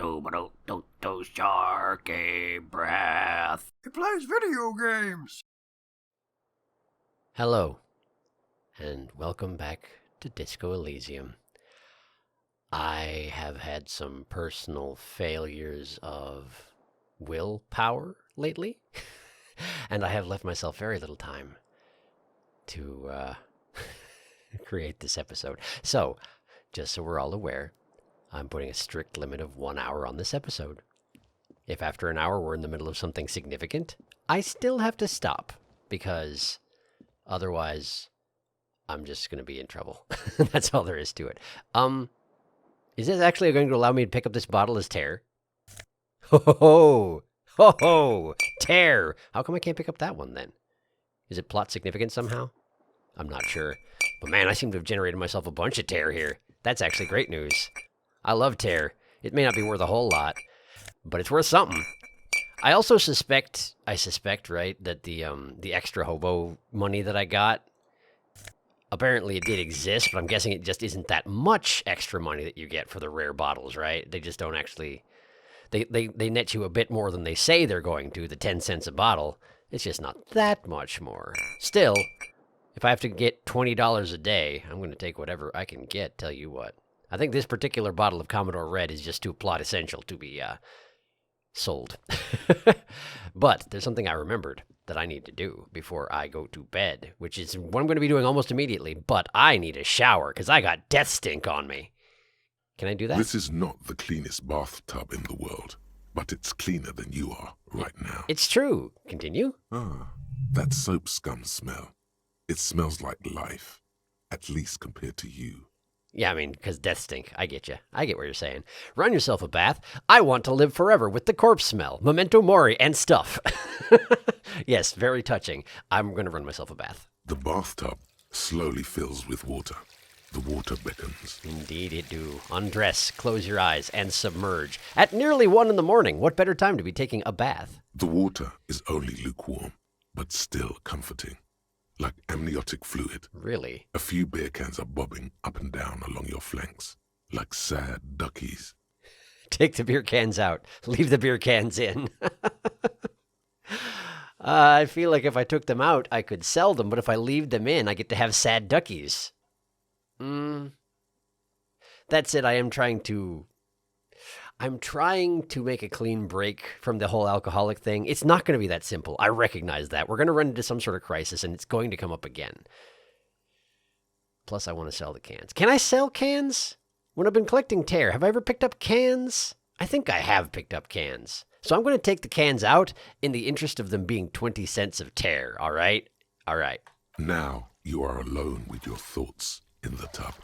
SharkyBreath. He plays video games. Hello, and welcome back to Disco Elysium. I have had some personal failures of willpower lately, and I have left myself very little time to create this episode. So, just so we're all aware, I'm putting a strict limit of 1 hour on this episode. If after an hour we're in the middle of something significant, I still have to stop, because otherwise I'm just going to be in trouble. That's all there is to it. Is this actually going to allow me to pick up this bottle as tear? Ho ho ho! Ho ho! Tear! How come I can't pick up that one then? Is it plot significant somehow? I'm not sure. But man, I seem to have generated myself a bunch of tear here. That's actually great news. I love tear. It may not be worth a whole lot, but it's worth something. I also suspect, right, that the extra hobo money that I got, apparently it did exist, but I'm guessing it just isn't that much extra money that you get for the rare bottles, right? They just don't actually, they net you a bit more than they say they're going to, the 10 cents a bottle. It's just not that much more. Still, if I have to get $20 a day, I'm going to take whatever I can get, tell you what. I think this particular bottle of Commodore Red is just too plot essential to be sold. But there's something I remembered that I need to do before I go to bed, which is what I'm going to be doing almost immediately. But I need a shower because I got death stink on me. Can I do that? This is not the cleanest bathtub in the world, but it's cleaner than you are right now. It's true. Continue. Ah, that soap scum smell. It smells like life, at least compared to you. Yeah, I mean, because death stink. I get you. I get what you're saying. Run yourself a bath. I want to live forever with the corpse smell, memento mori, and stuff. Yes, very touching. I'm going to run myself a bath. The bathtub slowly fills with water. The water beckons. Indeed it do. Undress, close your eyes, and submerge. At nearly 1 in the morning, what better time to be taking a bath? The water is only lukewarm, but still comforting. Like amniotic fluid. Really? A few beer cans are bobbing up and down along your flanks, like sad duckies. Take the beer cans out. Leave the beer cans in. I feel like if I took them out, I could sell them, but if I leave them in, I get to have sad duckies. That's it. I'm trying to make a clean break from the whole alcoholic thing. It's not going to be that simple. I recognize that. We're going to run into some sort of crisis, and it's going to come up again. Plus, I want to sell the cans. Can I sell cans? When I've been collecting tear, have I ever picked up cans? I think I have picked up cans. So I'm going to take the cans out in the interest of them being 20 cents of tear, all right? All right. Now you are alone with your thoughts in the tub.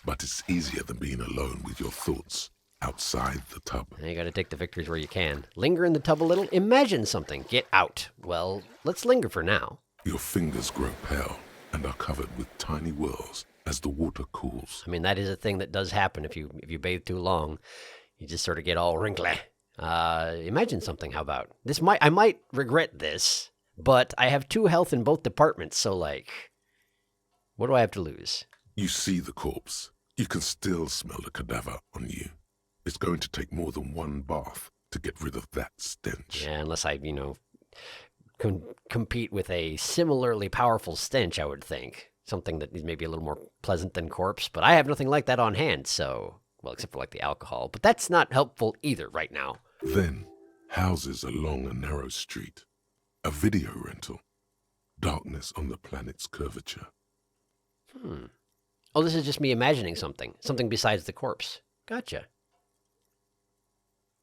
But it's easier than being alone with your thoughts outside the tub. You got to take the victories where you can. Linger in the tub a little. Imagine something. Get out. Well, let's linger for now. Your fingers grow pale and are covered with tiny whirls as the water cools. I mean, that is a thing that does happen if you bathe too long. You just sort of get all wrinkly. Imagine something. How about this? I might regret this, but I have 2 health in both departments. So, like, what do I have to lose? You see the corpse. You can still smell the cadaver on you. It's going to take more than 1 bath to get rid of that stench. Yeah, unless I, compete with a similarly powerful stench, I would think. Something that is maybe a little more pleasant than corpse. But I have nothing like that on hand, so, well, except for like the alcohol. But that's not helpful either right now. Then, houses along a narrow street. A video rental. Darkness on the planet's curvature. Oh, this is just me imagining something. Something besides the corpse. Gotcha.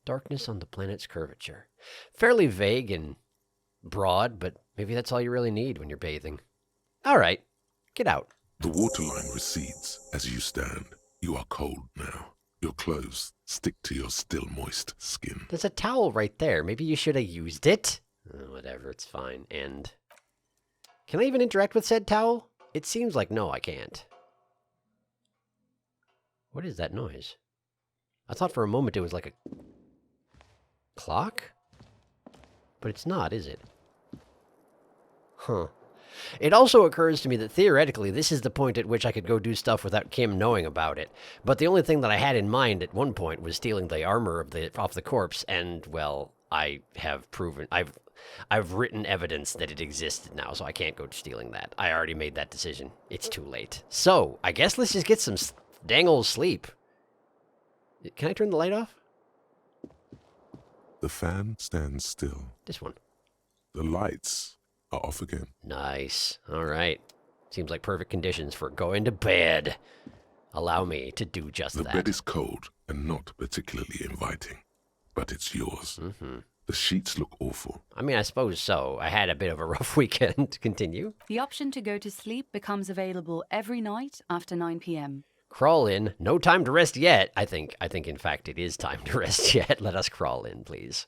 Darkness on the planet's curvature. Fairly vague and broad, but maybe that's all you really need when you're bathing. All right, get out. The waterline recedes as you stand. You are cold now. Your clothes stick to your still moist skin. There's a towel right there. Maybe you should have used it. Whatever, it's fine. And can I even interact with said towel? It seems like no, I can't. What is that noise? I thought for a moment it was like a clock? But it's not, is it? Huh. It also occurs to me that theoretically this is the point at which I could go do stuff without Kim knowing about it. But the only thing that I had in mind at one point was stealing the armor off the corpse, and, well, I have proven... I've written evidence that it existed now, so I can't go stealing that. I already made that decision. It's too late. So, I guess let's just get some dang old sleep. Can I turn the light off? The fan stands still. This one. The lights are off again. Nice. All right. Seems like perfect conditions for going to bed. Allow me to do just that. The bed is cold and not particularly inviting, but it's yours. Mm-hmm. The sheets look awful. I mean, I suppose so. I had a bit of a rough weekend. Continue. The option to go to sleep becomes available every night after 9 p.m. Crawl in. No time to rest yet. I think, in fact, it is time to rest yet. Let us crawl in, please.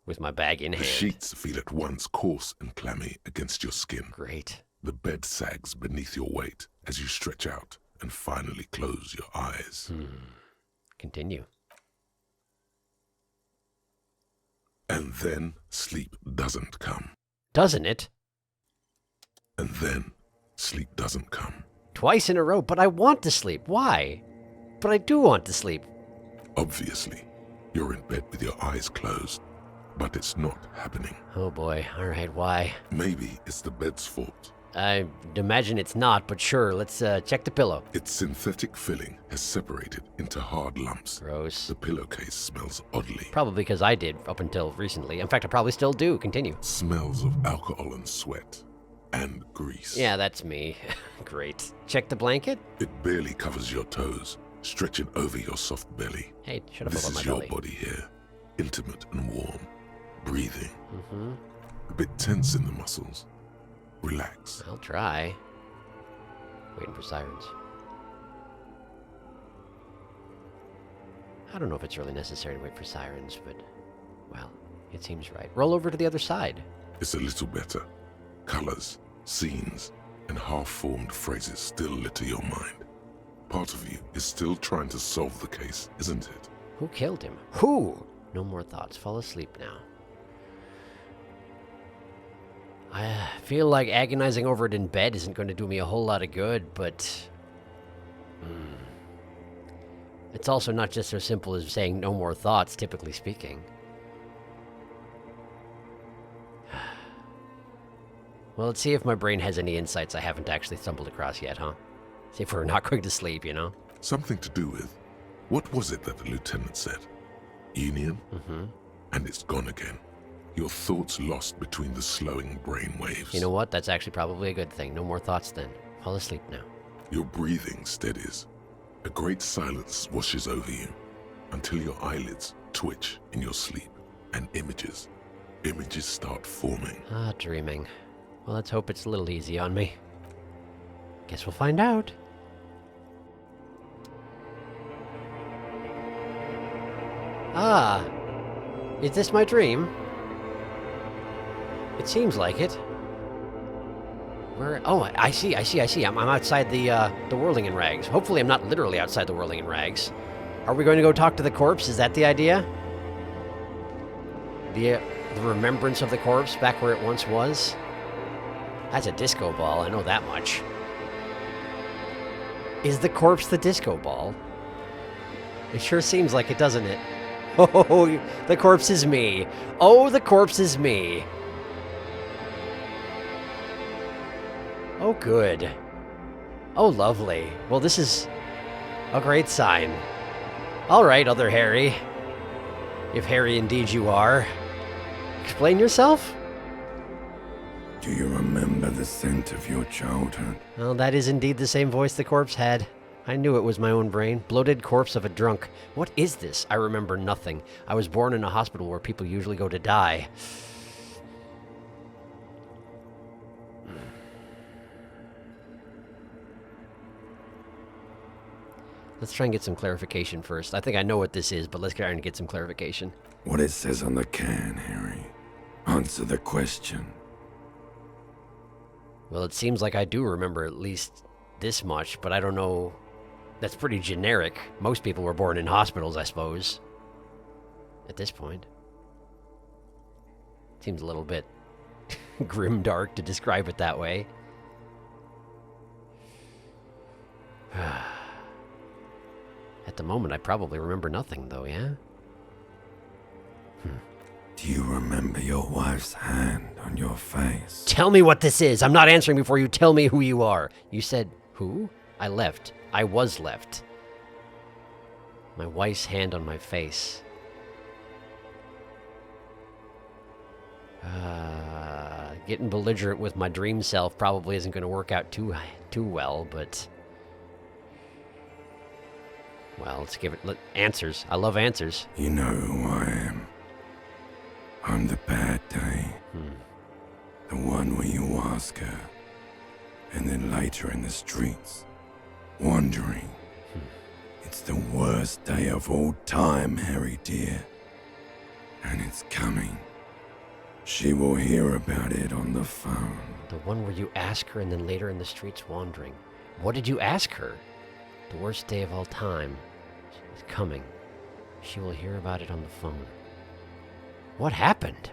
With my bag in hand. The sheets feel at once coarse and clammy against your skin. Great. The bed sags beneath your weight as you stretch out and finally close your eyes. Continue. And then sleep doesn't come. Doesn't it? And then sleep doesn't come. Twice in a row, but I want to sleep. Why? But I do want to sleep. Obviously, you're in bed with your eyes closed, but it's not happening. Oh boy. All right, why? Maybe it's the bed's fault. I imagine it's not, but sure, let's check the pillow. Its synthetic filling has separated into hard lumps. Gross. The pillowcase smells oddly. Probably because I did up until recently. In fact, I probably still do. Continue. Smells of alcohol and sweat. And grease. Yeah, that's me. Great. Check the blanket. It barely covers your toes, stretching over your soft belly. Hey, shut up This about my is your belly. body here, intimate and warm, breathing. Mm-hmm. A bit tense in the muscles. Relax. I'll try. Waiting for sirens. I don't know if it's really necessary to wait for sirens, but, well, it seems right. Roll over to the other side. It's a little better. Colors, scenes, and half-formed phrases still litter your mind. Part of you is still trying to solve the case, isn't it? Who killed him? Who? No more thoughts. Fall asleep now. I feel like agonizing over it in bed isn't going to do me a whole lot of good, but... It's also not just so simple as saying no more thoughts, typically speaking. Well, let's see if my brain has any insights I haven't actually stumbled across yet, huh? See if we're not going to sleep, you know? Something to do with... What was it that the lieutenant said? Union? Mm-hmm. And it's gone again. Your thoughts lost between the slowing brain waves. You know what? That's actually probably a good thing. No more thoughts then. Fall asleep now. Your breathing steadies. A great silence washes over you until your eyelids twitch in your sleep and images start forming. Ah, dreaming. Well, let's hope it's a little easy on me. Guess we'll find out. Ah, is this my dream? It seems like it. Where? Oh, I see. I'm outside the whirling in rags. Hopefully I'm not literally outside the whirling in rags. Are we going to go talk to the corpse? Is that the idea? The remembrance of the corpse back where it once was? That's a disco ball, I know that much. Is the corpse the disco ball? It sure seems like it, doesn't it? Oh, the corpse is me. Oh, the corpse is me. Oh, good. Oh, lovely. Well, this is a great sign. All right, other Harry. If Harry indeed you are. Explain yourself? Do you remember the scent of your childhood? Well, that is indeed the same voice the corpse had. I knew it was my own brain. Bloated corpse of a drunk. What is this? I remember nothing. I was born in a hospital where people usually go to die. Let's try and get some clarification first. I think I know what this is, but let's try and get some clarification. What it says on the can, Harry. Answer the question. Well, it seems like I do remember at least this much, but I don't know. That's pretty generic. Most people were born in hospitals, I suppose. At this point. Seems a little bit grimdark to describe it that way. At the moment, I probably remember nothing, though, yeah? Do you remember your wife's hand on your face? Tell me what this is. I'm not answering before you tell me who you are. You said, who? I left. I was left. My wife's hand on my face. Getting belligerent with my dream self probably isn't going to work out too well, but... Well, let's give it answers. I love answers. You know who I am. I'm the bad day. The one where you ask her, and then later in the streets, wandering. It's the worst day of all time, Harry dear. And it's coming. She will hear about it on the phone. The one where you ask her and then later in the streets wandering. What did you ask her? The worst day of all time is coming. She will hear about it on the phone. What happened?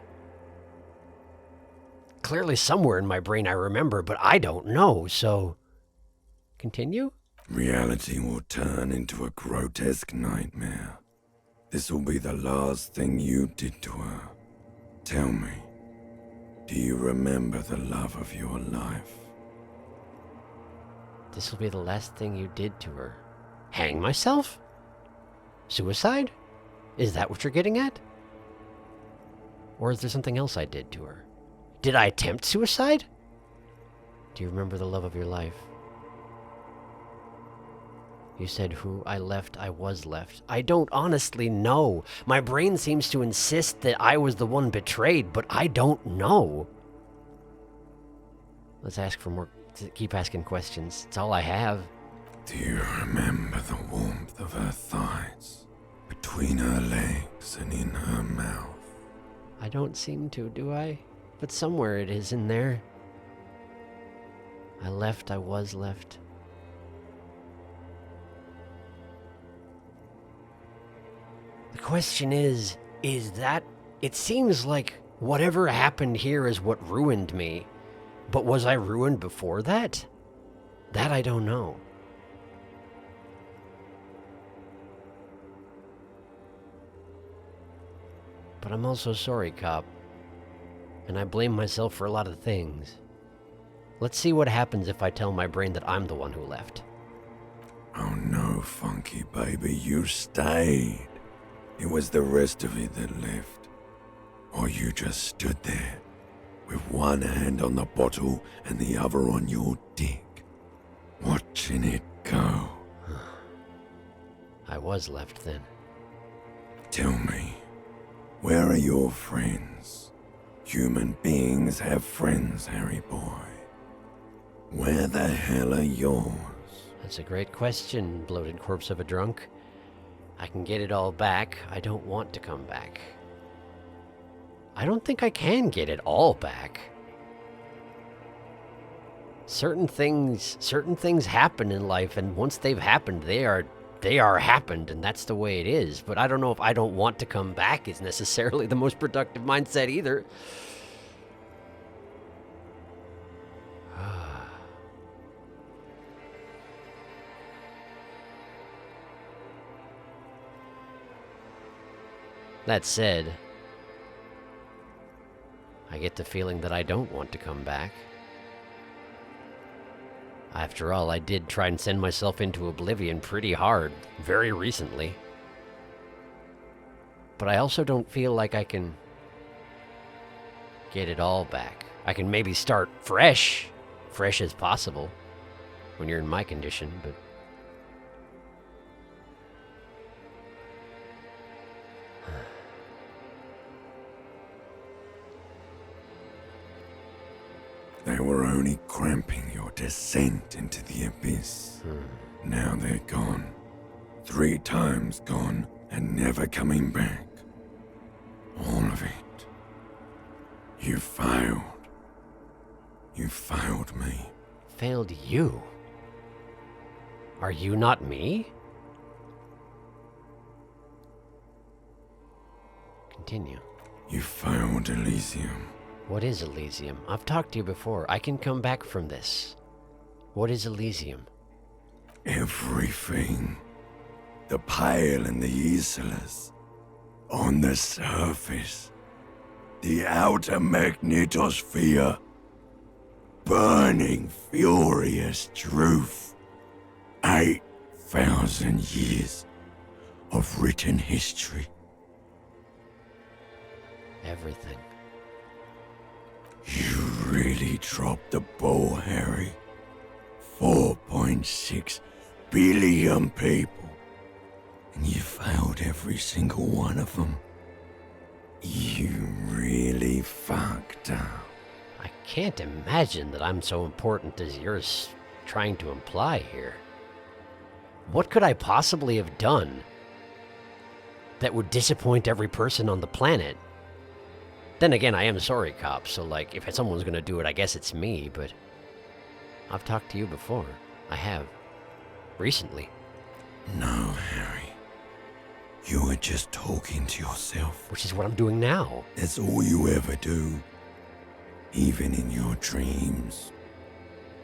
Clearly somewhere in my brain I remember, but I don't know, so... Continue? Reality will turn into a grotesque nightmare. This will be the last thing you did to her. Tell me, do you remember the love of your life? This will be the last thing you did to her. Hang myself? Suicide? Is that what you're getting at? Or is there something else I did to her? Did I attempt suicide? Do you remember the love of your life? You said who I left, I was left. I don't honestly know. My brain seems to insist that I was the one betrayed, but I don't know. Let's ask for more. Keep asking questions. It's all I have. Do you remember the warmth of her thighs, between her legs and in her mouth? I don't seem to, do I? But somewhere it is in there. I left, I was left. The question is that... It seems like whatever happened here is what ruined me. But was I ruined before that? That I don't know. But I'm also sorry, cop. And I blame myself for a lot of things. Let's see what happens if I tell my brain that I'm the one who left. Oh no, Funky baby, you stayed. It was the rest of it that left. Or you just stood there, with one hand on the bottle and the other on your dick, watching it go. I was left then. Tell me, where are your friends? Human beings have friends, Harry boy. Where the hell are yours? That's a great question, bloated corpse of a drunk. I can get it all back. I don't want to come back. I don't think I can get it all back. Certain things happen in life, and once they've happened, they are happened, and that's the way it is. But I don't know if I don't want to come back is necessarily the most productive mindset either. That said, I get the feeling that I don't want to come back. After all, I did try and send myself into oblivion pretty hard, very recently. But I also don't feel like I can get it all back. I can maybe start fresh as possible, when you're in my condition, but... They were only cramping your descent into the abyss. Now they're gone. 3 times gone and never coming back. All of it. You failed. You failed me. Failed you? Are you not me? Continue. You failed Elysium. What is Elysium? I've talked to you before. I can come back from this. What is Elysium? Everything. The pale and the islas. On the surface. The outer magnetosphere. Burning, furious truth. 8,000 years of written history. Everything. You really dropped the ball, Harry. 4.6 billion people. And you failed every single one of them. You really fucked up. I can't imagine that I'm so important as you're trying to imply here. What could I possibly have done that would disappoint every person on the planet? Then again, I am sorry, cop, so like, if someone's gonna do it, I guess it's me, but I've talked to you before. I have. Recently. No, Harry. You were just talking to yourself. Which is what I'm doing now. That's all you ever do. Even in your dreams.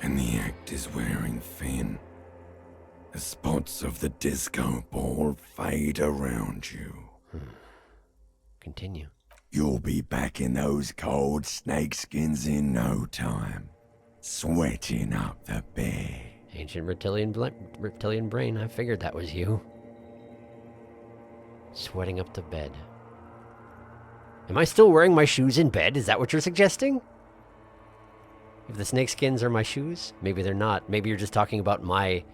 And the act is wearing thin. The spots of the disco ball fade around you. Continue. You'll be back in those cold snakeskins in no time. Sweating up the bed. Ancient reptilian brain, I figured that was you. Sweating up to bed. Am I still wearing my shoes in bed? Is that what you're suggesting? If the snakeskins are my shoes? Maybe they're not. Maybe you're just talking about my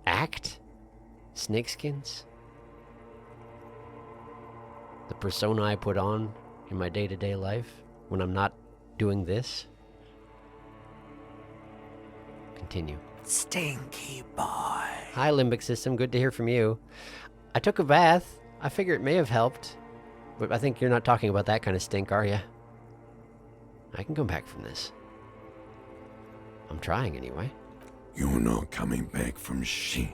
act? Snakeskins? The persona I put on in my day-to-day life when I'm not doing this? Continue. Stinky boy. Hi, limbic system. Good to hear from you. I took a bath. I figure it may have helped. But I think you're not talking about that kind of stink, are you? I can come back from this. I'm trying anyway. You're not coming back from shit.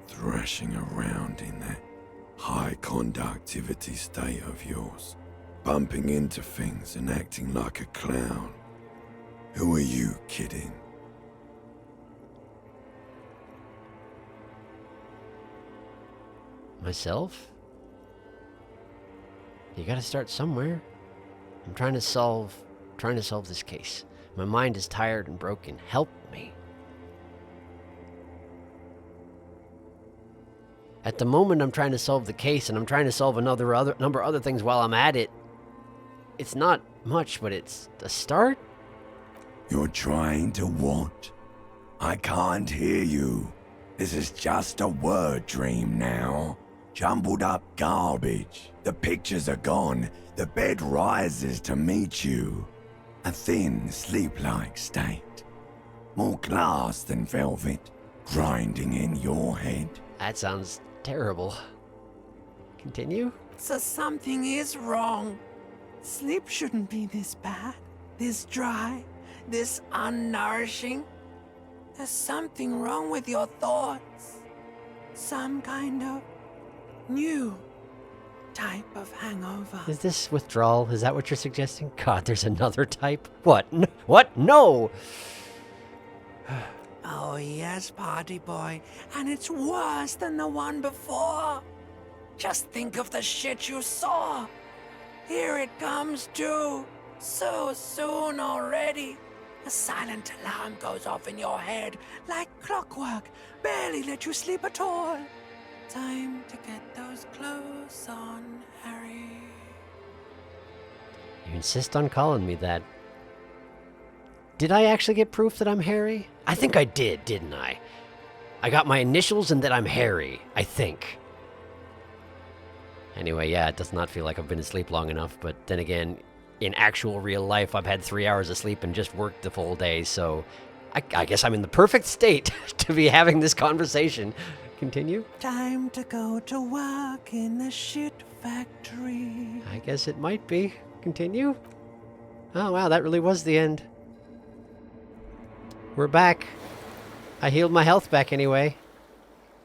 Thrashing around in that high conductivity state of yours. Bumping into things and acting like a clown. Who are you kidding? Myself? You gotta start somewhere. I'm trying to solve this case. My mind is tired and broken. Help me. At the moment, I'm trying to solve the case, and I'm trying to solve number of other things while I'm at it. It's not much, but it's a start. You're trying to what? I can't hear you. This is just a word dream now. Jumbled up garbage. The pictures are gone. The bed rises to meet you. A thin, sleep-like state. More glass than velvet, grinding in your head. That sounds terrible. Continue? So something is wrong. Sleep shouldn't be this bad, this dry, this unnourishing. There's something wrong with your thoughts. Some kind of new type of hangover. Is this withdrawal? Is that what you're suggesting? God, there's another type. What? What? No! Oh yes, party boy, and it's worse than the one before. Just think of the shit you saw. Here it comes too, so soon already. A silent alarm goes off in your head like clockwork, barely let you sleep at all. Time to get those clothes on, Harry. You insist on calling me that. Did I actually get proof that I'm Harry? I think I did, didn't I? I got my initials and that I'm Harry, I think. Anyway, yeah, it does not feel like I've been asleep long enough, but then again, in actual real life, I've had 3 hours of sleep and just worked the full day, so I guess I'm in the perfect state to be having this conversation. Continue? Time to go to work in the shit factory. I guess it might be. Continue? Oh, wow, that really was the end. We're back. I healed my health back anyway.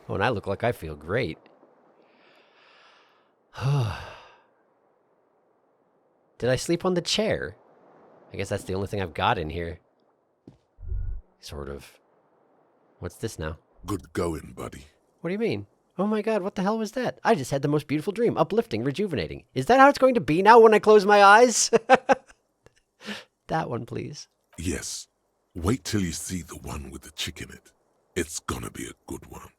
Oh, and I look like I feel great. Did I sleep on the chair? I guess that's the only thing I've got in here. Sort of. What's this now? Good going, buddy. What do you mean? Oh my god, what the hell was that? I just had the most beautiful dream. Uplifting, rejuvenating. Is that how it's going to be now when I close my eyes? That one, please. Yes. Wait till you see the one with the chick in it. It's gonna be a good one.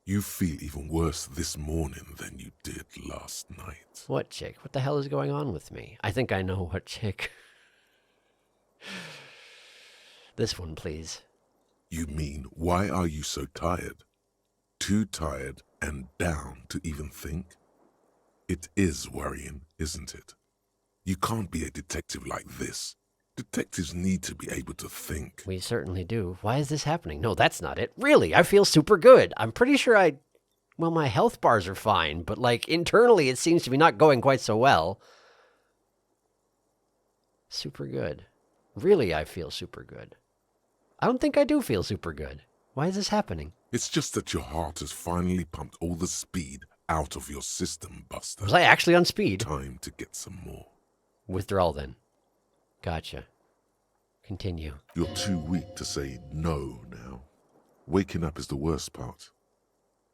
You feel even worse this morning than you did last night. What chick? What the hell is going on with me? I think I know what chick. This one, please. You mean, why are you so tired? Too tired and down to even think? It is worrying, isn't it? You can't be a detective like this. Detectives need to be able to think. We certainly do. Why is this happening? No, that's not it. Really, I feel super good. I'm pretty sure well, my health bars are fine, but like internally it seems to be not going quite so well. Super good. Really, I feel super good. I don't think I do feel super good. Why is this happening? It's just that your heart has finally pumped all the speed out of your system, Buster. Was I actually on speed? Time to get some more. Withdrawal, then. Gotcha. Continue. You're too weak to say no now. Waking up is the worst part.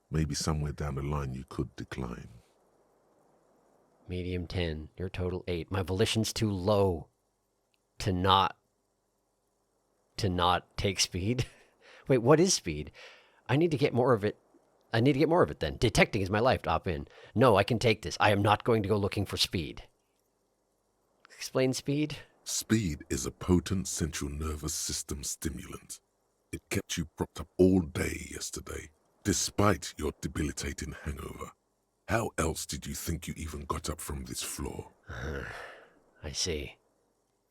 Maybe somewhere down the line you could decline. Medium 10. Your total 8. My volition's too low to not take speed. Wait, what is speed? I need to get more of it. I need to get more of it then. Detecting is my life. Opt in. No, I can take this. I am not going to go looking for speed. Explain speed. Speed is a potent central nervous system stimulant. It kept you propped up all day yesterday, despite your debilitating hangover. How else did you think you even got up from this floor? I see.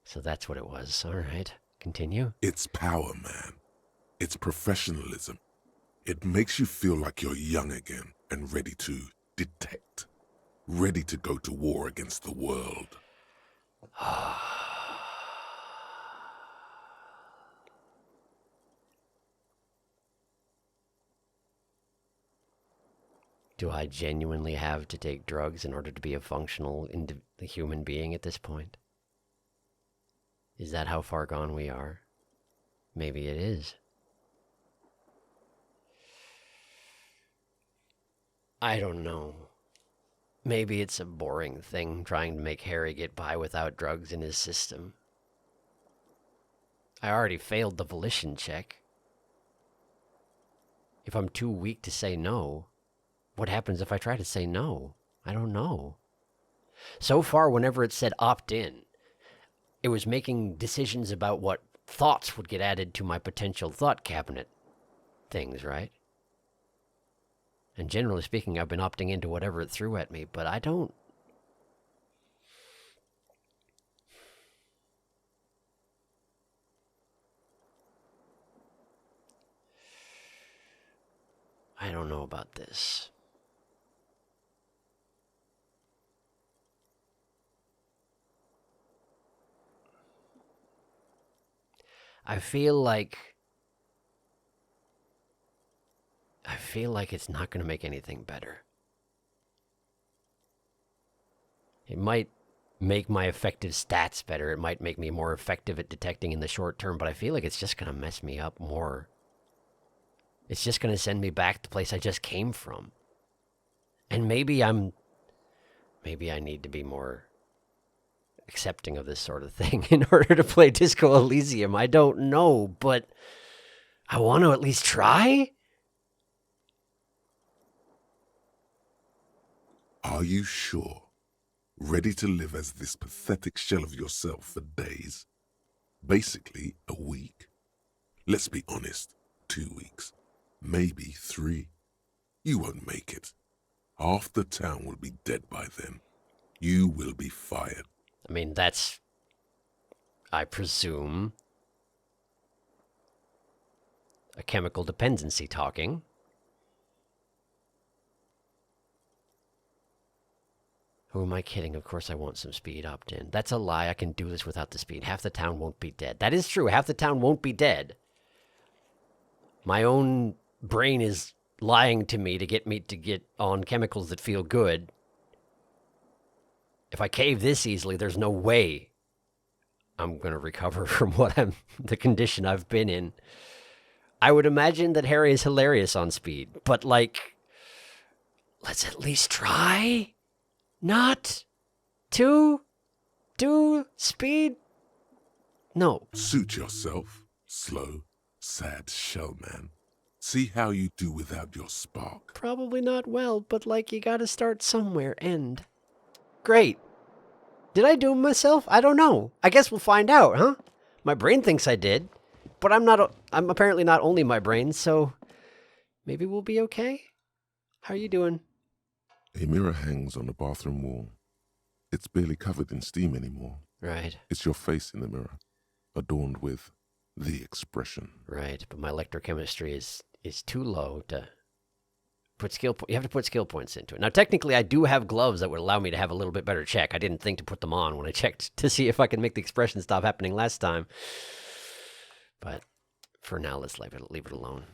So that's what it was. All right. Continue. It's power, man. It's professionalism. It makes you feel like you're young again and ready to detect. Ready to go to war against the world. Do I genuinely have to take drugs in order to be a functional human being at this point? Is that how far gone we are? Maybe it is. I don't know. Maybe it's a boring thing trying to make Harry get by without drugs in his system. I already failed the volition check. If I'm too weak to say no, what happens if I try to say no? I don't know. So far, whenever it said opt in, it was making decisions about what thoughts would get added to my potential thought cabinet things, right? And generally speaking, I've been opting into whatever it threw at me, but I don't... I don't know about this. I feel like it's not going to make anything better. It might make my effective stats better. It might make me more effective at detecting in the short term, but I feel like it's just going to mess me up more. It's just going to send me back to the place I just came from. And maybe I need to be more accepting of this sort of thing in order to play Disco Elysium. I don't know, but I want to at least try. Are you sure? Ready to live as this pathetic shell of yourself for days? Basically, a week? Let's be honest, 2 weeks. Maybe 3. You won't make it. Half the town will be dead by then. You will be fired. I mean, that's, I presume, a chemical dependency talking. Who am I kidding? Of course I want some speed opt-in. That's a lie. I can do this without the speed. Half the town won't be dead. That is true. Half the town won't be dead. My own brain is lying to me to get on chemicals that feel good. if I cave this easily, there's no way I'm going to recover from the condition I've been in. I would imagine that Harry is hilarious on speed, but like, let's at least try not to do speed. No. Suit yourself, slow, sad shell man. See how you do without your spark. Probably not well, but like you gotta start somewhere, and... Great. Did I doom myself? I don't know. I guess we'll find out, huh? My brain thinks I did, but I'm apparently not only my brain, so maybe we'll be okay? How are you doing? A mirror hangs on the bathroom wall. It's barely covered in steam anymore. Right. It's your face in the mirror, adorned with the expression. Right, but my electrochemistry is too low to put skill you have to put skill points into it. Now, technically, I do have gloves that would allow me to have a little bit better check. I didn't think to put them on when I checked to see if I could make the expression stop happening last time. But for now, let's leave it alone.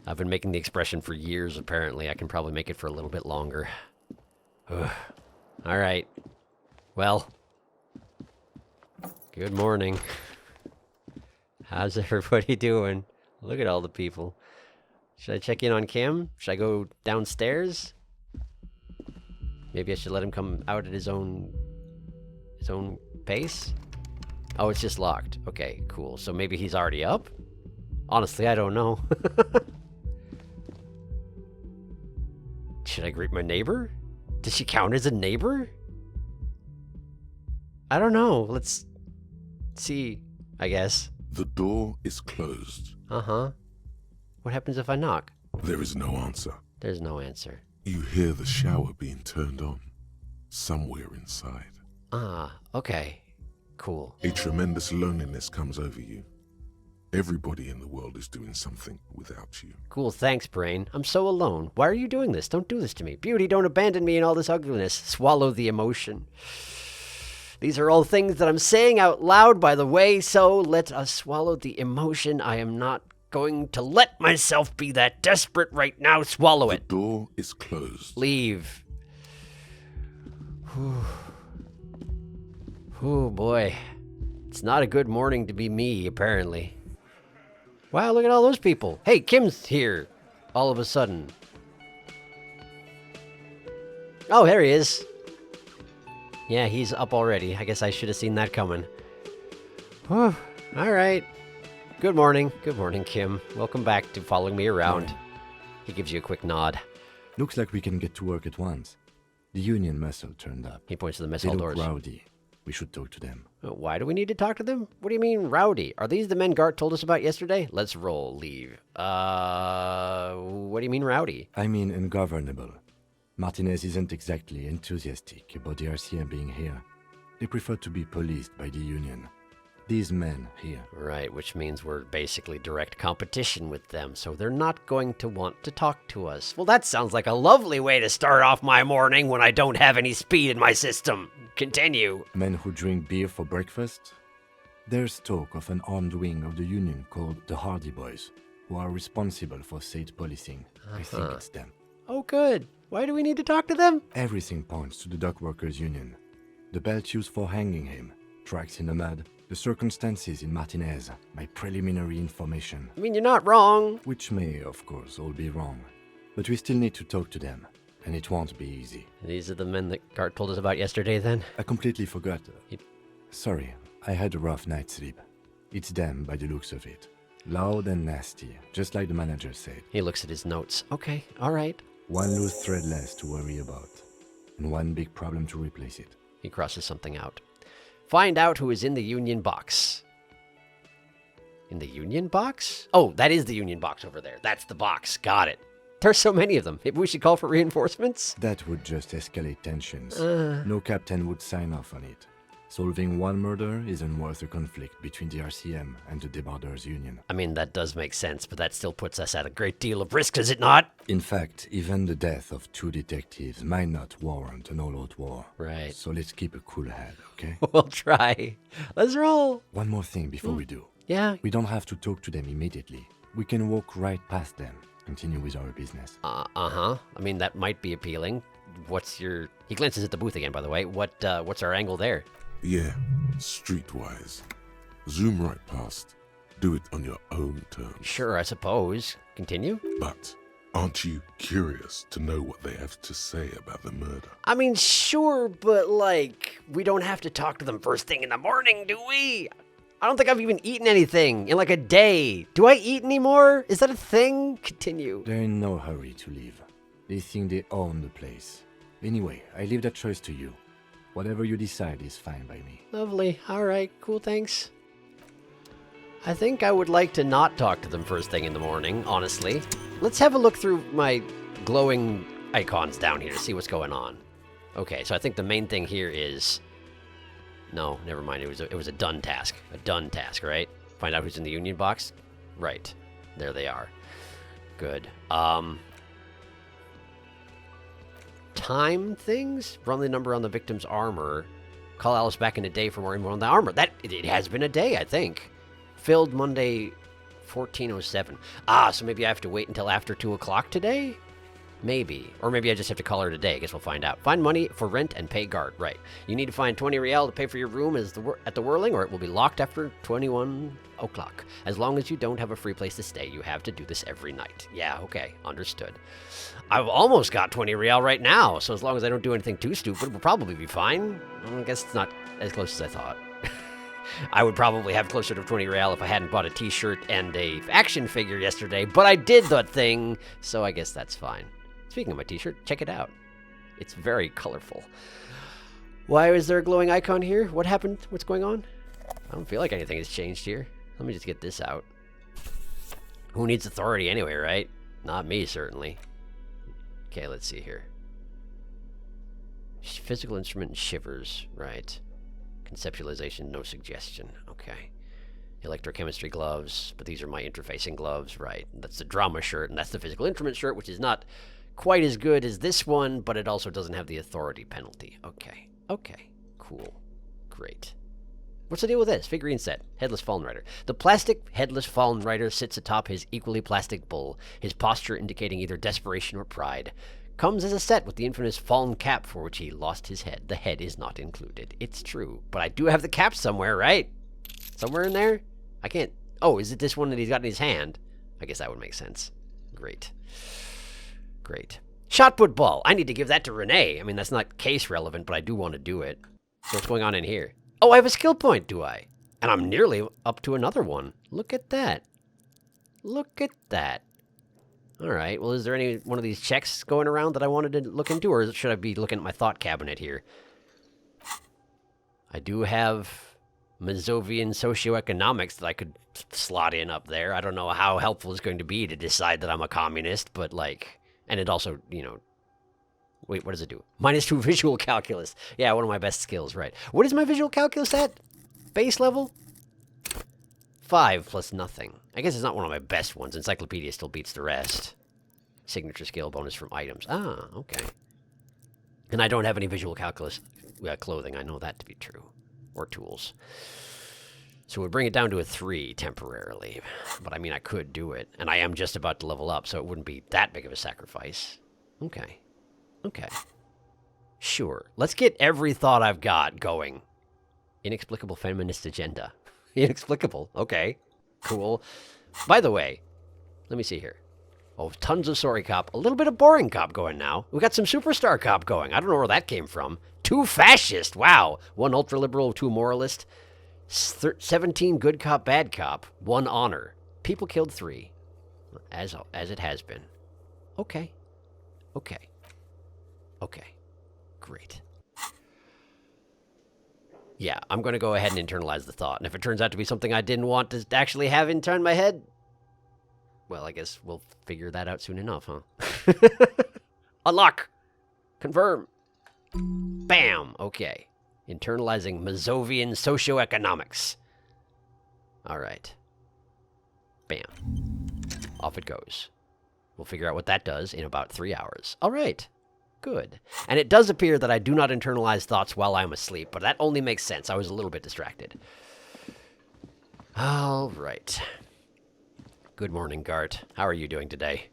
I've been making the expression for years, apparently. I can probably make it for a little bit longer. Ugh. All right. Well, good morning. How's everybody doing? Look at all the people. Should I check in on Kim? Should I go downstairs? Maybe I should let him come out at his own pace? Oh, it's just locked. Okay, cool. So maybe he's already up? Honestly, I don't know. Should I greet my neighbor? Does she count as a neighbor? I don't know. Let's see, I guess. The door is closed. Uh-huh. What happens if I knock? There is no answer. There's no answer. You hear the shower being turned on, somewhere inside. Ah, okay. Cool. A tremendous loneliness comes over you. Everybody in the world is doing something without you. Cool, thanks, Brain. I'm so alone. Why are you doing this? Don't do this to me. Beauty, don't abandon me in all this ugliness. Swallow the emotion. These are all things that I'm saying out loud, by the way, so let us swallow the emotion. I am not going to let myself be that desperate right now. Swallow it. The door is closed. Leave. Oh, boy. It's not a good morning to be me, apparently. Wow, look at all those people. Hey, Kim's here. All of a sudden. Oh, there he is. Yeah, he's up already. I guess I should have seen that coming. Whew. All right. Good morning. Good morning, Kim. Welcome back to following me around. Morning. He gives you a quick nod. Looks like we can get to work at once. The Union missile turned up. He points to the They missile look doors. rowdy. We should talk to them. Why do we need to talk to them? What do you mean, rowdy? Are these the men Gart told us about yesterday? Let's roll. Leave. What do you mean, rowdy? I mean ungovernable. Martinez isn't exactly enthusiastic about the RCM being here. They prefer to be policed by the Union. These men here. Right, which means we're basically direct competition with them, so they're not going to want to talk to us. Well, that sounds like a lovely way to start off my morning when I don't have any speed in my system. Continue. Men who drink beer for breakfast? There's talk of an armed wing of the Union called the Hardy Boys, who are responsible for state policing. I think it's them. Oh, good. Why do we need to talk to them? Everything points to the Dock Workers Union. The belt used for hanging him, tracks in the mud, the circumstances in Martinez, my preliminary information. I mean, you're not wrong. Which may, of course, all be wrong. But we still need to talk to them, and it won't be easy. These are the men that Gart told us about yesterday, then? I completely forgot. It- Sorry, I had a rough night's sleep. It's them by the looks of it. Loud and nasty, just like the manager said. He looks at his notes. Okay, all right. One loose thread less to worry about, and one big problem to replace it. He crosses something out. Find out who is in the Union box. In the Union box? Oh, that is the Union box over there. That's the box. Got it. There's so many of them. Maybe we should call for reinforcements? That would just escalate tensions. No captain would sign off on it. Solving one murder isn't worth a conflict between the RCM and the Debarders Union. I mean, that does make sense, but that still puts us at a great deal of risk, does it not? In fact, even the death of 2 detectives might not warrant an all-out war. Right. So let's keep a cool head, okay? We'll try. Let's roll. One more thing before we do. Yeah. We don't have to talk to them immediately. We can walk right past them, continue with our business. Uh-huh. I mean, that might be appealing. what's your... He glances at the booth again, by the way. What's our angle there? Yeah, streetwise. Zoom right past. Do it on your own terms. Sure, I suppose. Continue? But aren't you curious to know what they have to say about the murder? I mean, sure, but, like, we don't have to talk to them first thing in the morning, do we? I don't think I've even eaten anything in, like, a day. Do I eat anymore? Is that a thing? Continue. They're in no hurry to leave. They think they own the place. Anyway, I leave that choice to you. Whatever you decide is fine by me. Lovely. All right, cool, thanks. I think I would like to not talk to them first thing in the morning, honestly. Let's have a look through my glowing icons down here to see what's going on. Okay, so I think the main thing here is... No, never mind. It was a done task. A done task, right? Find out who's in the union box? Right. There they are. Good. Time things? Run the number on the victim's armor. Call Alice back in a day for more info on the armor. It has been a day, I think. Filled Monday, 14:07. Ah, so maybe I have to wait until after 2 o'clock today? Maybe. Or maybe I just have to call her today. I guess we'll find out. Find money for rent and pay guard. Right. You need to find 20 real to pay for your room at the Whirling, or it will be locked after 21 o'clock. As long as you don't have a free place to stay, you have to do this every night. Yeah, okay. Understood. I've almost got 20 real right now, so as long as I don't do anything too stupid, we'll probably be fine. I guess it's not as close as I thought. I would probably have closer to 20 real if I hadn't bought a t-shirt and a action figure yesterday, but I did that thing, so I guess that's fine. Speaking of my t-shirt, check it out. It's very colorful. Why is there a glowing icon here? What happened? What's going on? I don't feel like anything has changed here. Let me just get this out. Who needs authority anyway, right? Not me, certainly. Okay, let's see here. Physical instrument and shivers, right. Conceptualization, no suggestion. Okay. Electrochemistry gloves, but these are my interfacing gloves, right. That's the drama shirt, and that's the physical instrument shirt, which is not quite as good as this one, but it also doesn't have the authority penalty. Okay. Okay. Cool. Great. What's the deal with this? Figurine set. Headless Fallen Rider. The plastic headless Fallen Rider sits atop his equally plastic bull, his posture indicating either desperation or pride. Comes as a set with the infamous fallen cap for which he lost his head. The head is not included. It's true. But I do have the cap somewhere, right? Somewhere in there? I can't... Oh, is it this one that he's got in his hand? I guess that would make sense. Great. Great. Shot put ball. I need to give that to Renee. I mean, that's not case relevant, but I do want to do it. So what's going on in here? Oh, I have a skill point, do I? And I'm nearly up to another one. Look at that. Look at that. All right. Well, is there any one of these checks going around that I wanted to look into, or should I be looking at my thought cabinet here? I do have Mazovian socioeconomics that I could slot in up there. I don't know how helpful it's going to be to decide that I'm a communist, but like, and it also, you know, wait, what does it do? -2 visual calculus. Yeah, one of my best skills, right. What is my visual calculus at? Base level? 5 plus nothing. I guess it's not one of my best ones. Encyclopedia still beats the rest. Signature skill bonus from items. Ah, okay. And I don't have any visual calculus clothing. I know that to be true. Or tools. So we'll bring it down to a 3 temporarily. But I mean, I could do it. And I am just about to level up, so it wouldn't be that big of a sacrifice. Okay. Okay. Sure. Let's get every thought I've got going. Inexplicable feminist agenda. Inexplicable. Okay. Cool. By the way, let me see here. Oh, tons of sorry cop. A little bit of boring cop going now. We got some superstar cop going. I don't know where that came from. 2 fascist. Wow. 1 ultra-liberal, 2 moralist. 17 good cop, bad cop. 1 honor. People killed 3. As it has been. Okay. Okay. Okay. Great. Yeah, I'm going to go ahead and internalize the thought. And if it turns out to be something I didn't want to actually have inside my head, well, I guess we'll figure that out soon enough, huh? Unlock. Confirm. Bam. Okay. Internalizing Mazovian socioeconomics. All right. Bam. Off it goes. We'll figure out what that does in about 3 hours. All right. Good. And it does appear that I do not internalize thoughts while I'm asleep, but that only makes sense. I was a little bit distracted. All right. Good morning, Gart. How are you doing today?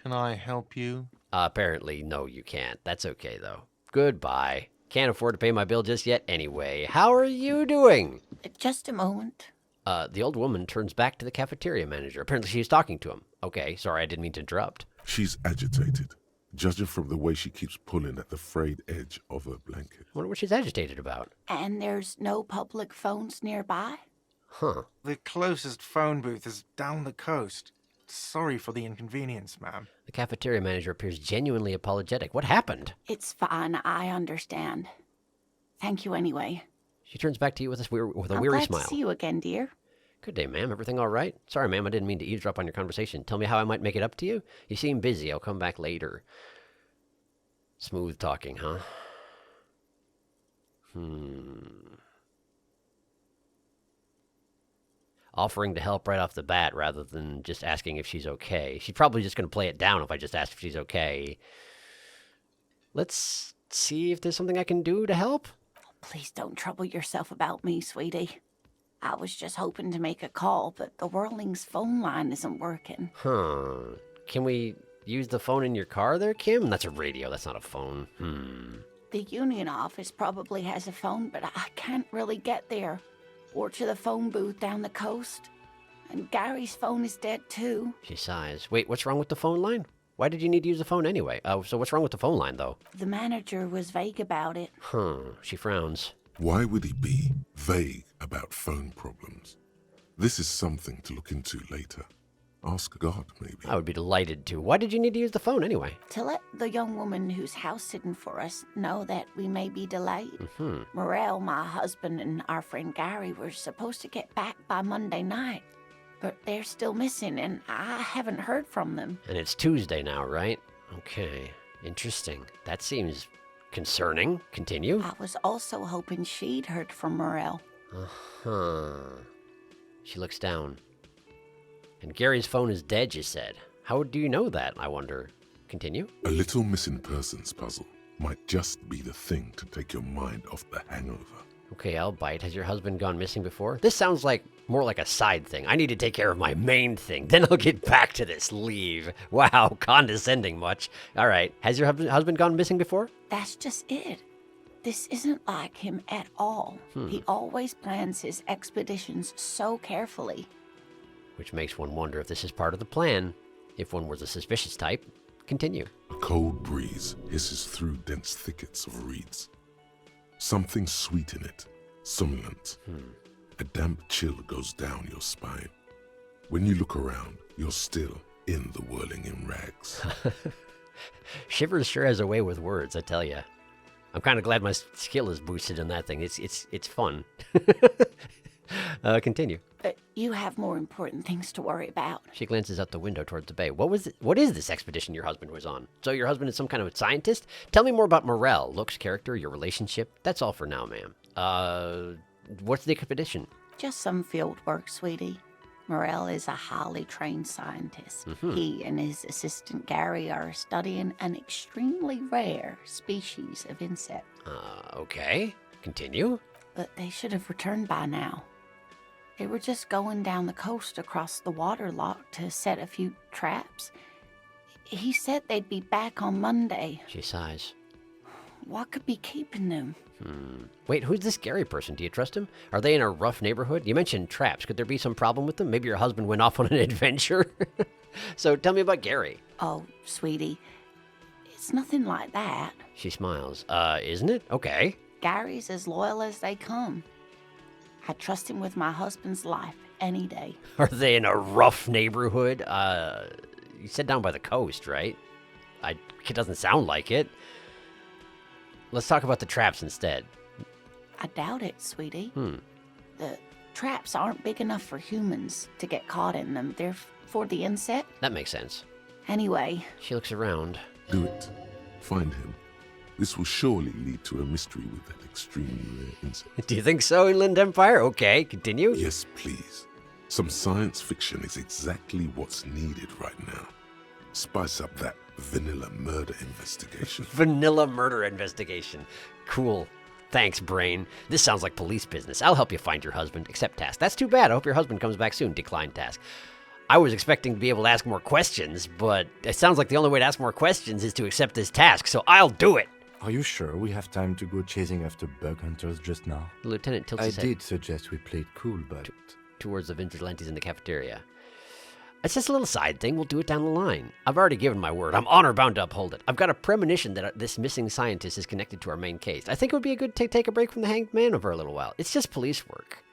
Can I help you? Apparently, no, you can't. That's okay, though. Goodbye. Can't afford to pay my bill just yet anyway. How are you doing? Just a moment. The old woman turns back to the cafeteria manager. Apparently, she's talking to him. Okay, sorry, I didn't mean to interrupt. She's agitated, judging from the way she keeps pulling at the frayed edge of her blanket. I wonder what she's agitated about. And there's no public phones nearby? Huh. The closest phone booth is down the coast. Sorry for the inconvenience, ma'am. The cafeteria manager appears genuinely apologetic. What happened? It's fine, I understand. Thank you anyway. She turns back to you with a weary I'm smile. glad to see you again, dear. Good day, ma'am. Everything all right? Sorry, ma'am. I didn't mean to eavesdrop on your conversation. Tell me how I might make it up to you? You seem busy. I'll come back later. Smooth talking, huh? Offering to help right off the bat rather than just asking if she's okay. She's probably just going to play it down if I just ask if she's okay. Let's see if there's something I can do to help. Please don't trouble yourself about me, sweetie. I was just hoping to make a call, but the Whirling's phone line isn't working. Huh. Can we use the phone in your car there, Kim? That's a radio. That's not a phone. The union office probably has a phone, but I can't really get there. Or to the phone booth down the coast. And Gary's phone is dead, too. She sighs. Wait, what's wrong with the phone line? Why did you need to use the phone anyway? So what's wrong with the phone line, though? The manager was vague about it. She frowns. Why would he be vague about phone problems? This is something to look into later. Ask God, maybe. I would be delighted to. Why did you need to use the phone anyway? To let the young woman who's house-sitting for us know that we may be delayed. Morel, my husband, and our friend Gary were supposed to get back by Monday night. But they're still missing, and I haven't heard from them. And it's Tuesday now, right? Okay. Interesting. That seems concerning. Continue. I was also hoping she'd heard from Morel. She looks down. And Gary's phone is dead, you said. How do you know that, I wonder? Continue. A little missing persons puzzle might just be the thing to take your mind off the hangover. Okay, I'll bite. Has your husband gone missing before? This sounds like more like a side thing. I need to take care of my main thing. Then I'll get back to this. Leave. Wow, condescending much. All right. Has your husband gone missing before? That's just it. This isn't like him at all. He always plans his expeditions so carefully. Which makes one wonder if this is part of the plan. If one were the suspicious type. Continue. A cold breeze hisses through dense thickets of reeds. Something sweet in it, somnolent. A damp chill goes down your spine. When you look around, you're still in the whirling in rags. Shivers sure has a way with words, I tell ya. I'm kind of glad my skill is boosted in that thing. It's fun. Continue. But you have more important things to worry about. She glances out the window towards the bay. What is this expedition your husband was on? So your husband is some kind of a scientist? Tell me more about Morel, looks, character, your relationship. That's all for now, ma'am. What's the expedition? Just some field work, sweetie. Morel is a highly trained scientist. He and his assistant Gary are studying an extremely rare species of insect. Okay. Continue. But they should have returned by now. They were just going down the coast across the water lock to set a few traps. He said they'd be back on Monday. She sighs. What could be keeping them? Wait, who's this Gary person? Do you trust him? Are they in a rough neighborhood? You mentioned traps. Could there be some problem with them? Maybe your husband went off on an adventure? So tell me about Gary. Oh, sweetie, it's nothing like that. She smiles. Isn't it? Okay. Gary's as loyal as they come. I trust him with my husband's life any day. Are they in a rough neighborhood? You said down by the coast, right? It doesn't sound like it. Let's talk about the traps instead. I doubt it, sweetie. The traps aren't big enough for humans to get caught in them. They're for the insect. That makes sense. Anyway. She looks around. Do it. Find him. This will surely lead to a mystery with that extremely rare insect. Do you think so, Inland Empire? Okay, continue. Yes, please. Some science fiction is exactly what's needed right now. Spice up that vanilla murder investigation. Vanilla murder investigation. Cool. Thanks, Brain. This sounds like police business. I'll help you find your husband. Accept task. That's too bad. I hope your husband comes back soon. Decline task. I was expecting to be able to ask more questions, but it sounds like the only way to ask more questions is to accept this task, so I'll do it. Are you sure we have time to go chasing after bug hunters just now? The lieutenant tilts I his head did suggest we played cool, but... towards the vigilantes in the cafeteria. It's just a little side thing. We'll do it down the line. I've already given my word. I'm honor-bound to uphold it. I've got a premonition that this missing scientist is connected to our main case. I think it would be a good take a break from the hanged man for a little while. It's just police work.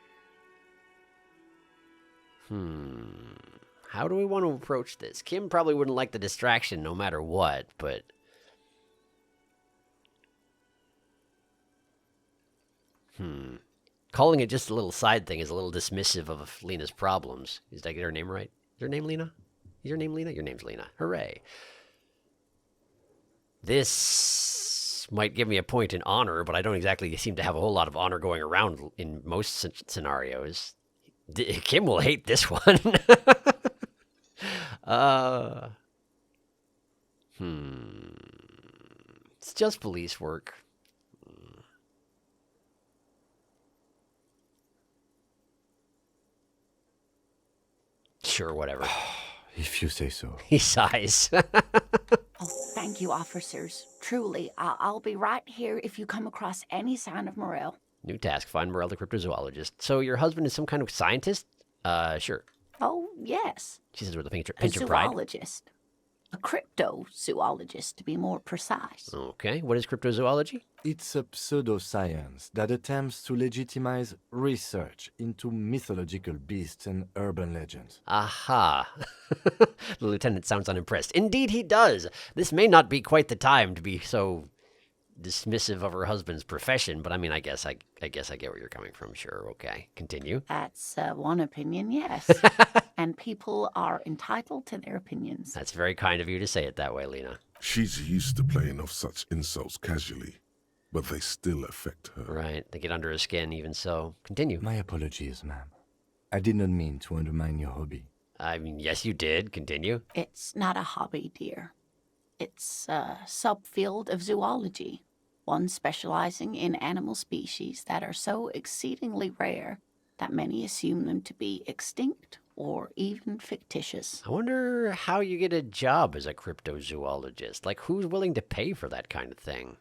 How do we want to approach this? Kim probably wouldn't like the distraction no matter what, but... Calling it just a little side thing is a little dismissive of Lena's problems. Did I get her name right? Is her name Lena? Is your name Lena? Your name's Lena. Hooray. This might give me a point in honor, but I don't exactly seem to have a whole lot of honor going around in most scenarios. Kim will hate this one. It's just police work. Sure, whatever. If you say so. He sighs. Oh, thank you, officers. Truly, I'll be right here if you come across any sign of Morel. New task, find Morel the cryptozoologist. So your husband is some kind of scientist? Sure. Oh, yes. She says with a pinch A of pride. zoologist. A cryptozoologist, to be more precise. Okay, what is cryptozoology? It's a pseudoscience that attempts to legitimize research into mythological beasts and urban legends. Aha. The lieutenant sounds unimpressed. Indeed he does. This may not be quite the time to be so dismissive of her husband's profession, but I mean, I guess I get where you're coming from. Sure, okay. Continue. That's one opinion, yes. And people are entitled to their opinions. That's very kind of you to say it that way, Lena. She's used to playing off such insults casually, but they still affect her. Right, they get under her skin even so. Continue. My apologies, ma'am. I did not mean to undermine your hobby. I mean, yes, you did. Continue. It's not a hobby, dear. It's a subfield of zoology, one specializing in animal species that are so exceedingly rare that many assume them to be extinct or even fictitious. I wonder how you get a job as a cryptozoologist. Like, who's willing to pay for that kind of thing?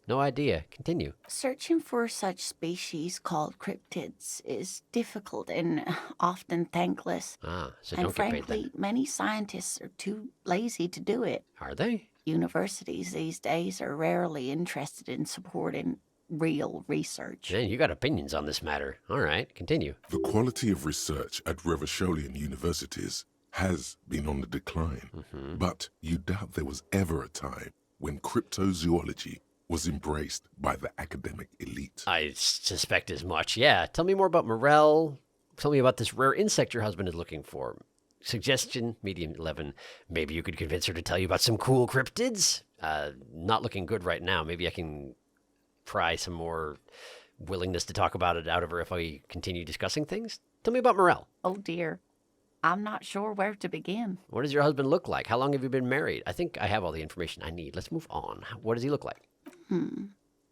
No idea. Continue. Searching for such species called cryptids is difficult and often thankless. Ah, so And don't get paid frankly, then. many scientists are too lazy to do it. Are they? Universities these days are rarely interested in supporting real research. Man, you got opinions on this matter. All right, continue. The quality of research at Revacholian universities has been on the decline, but you doubt there was ever a time when cryptozoology was embraced by the academic elite. I suspect as much. Yeah, tell me more about Morel. Tell me about this rare insect your husband is looking for. Suggestion, medium 11. Maybe you could convince her to tell you about some cool cryptids? Not looking good right now. Maybe I can pry some more willingness to talk about it out of her if I continue discussing things. Tell me about Morel. Oh dear, I'm not sure where to begin. What does your husband look like? How long have you been married? I think I have all the information I need. Let's move on. What does he look like?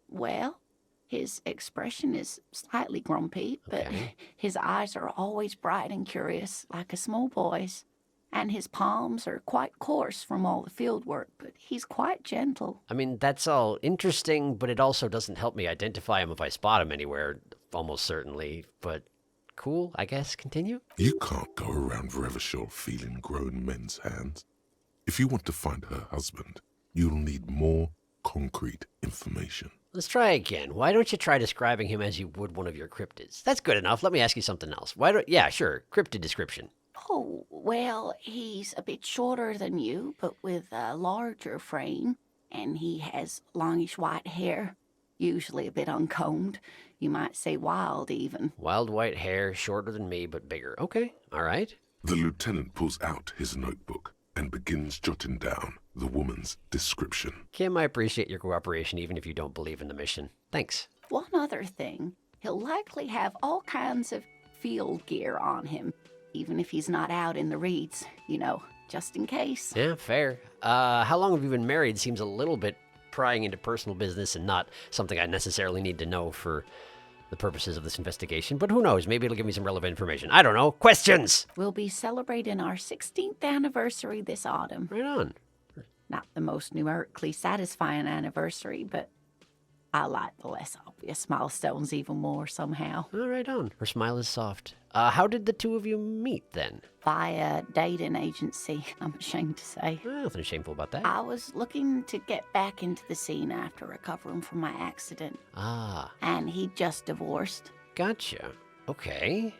Well, his expression is slightly grumpy, but Okay. his eyes are always bright and curious, like a small boy's. And his palms are quite coarse from all the field work, but he's quite gentle. I mean, that's all interesting, but it also doesn't help me identify him if I spot him anywhere, almost certainly. But cool, I guess. Continue. You can't go around Revachol feeling grown men's hands. If you want to find her husband, you'll need more concrete information. Let's try again. Why don't you try describing him as you would one of your cryptids? That's good enough. Let me ask you something else. Yeah, sure. Cryptid description. Oh, well, he's a bit shorter than you, but with a larger frame, and he has longish white hair, usually a bit uncombed. You might say wild, even. Wild white hair, shorter than me, but bigger. Okay, all right. The lieutenant pulls out his notebook and begins jotting down the woman's description. Kim, I appreciate your cooperation, even if you don't believe in the mission. Thanks. One other thing, he'll likely have all kinds of field gear on him, even if he's not out in the reeds, just in case. Yeah, fair. How long have you been married? Seems a little bit prying into personal business and not something I necessarily need to know for the purposes of this investigation, but who knows? Maybe it'll give me some relevant information. I don't know. Questions! We'll be celebrating our 16th anniversary this autumn. Right on. Not the most numerically satisfying anniversary, but I like the less obvious milestones even more somehow. Oh, right on. Her smile is soft. How did the two of you meet, then? Via dating agency, I'm ashamed to say. Nothing shameful about that. I was looking to get back into the scene after recovering from my accident. Ah. And he just divorced. Gotcha. Okay.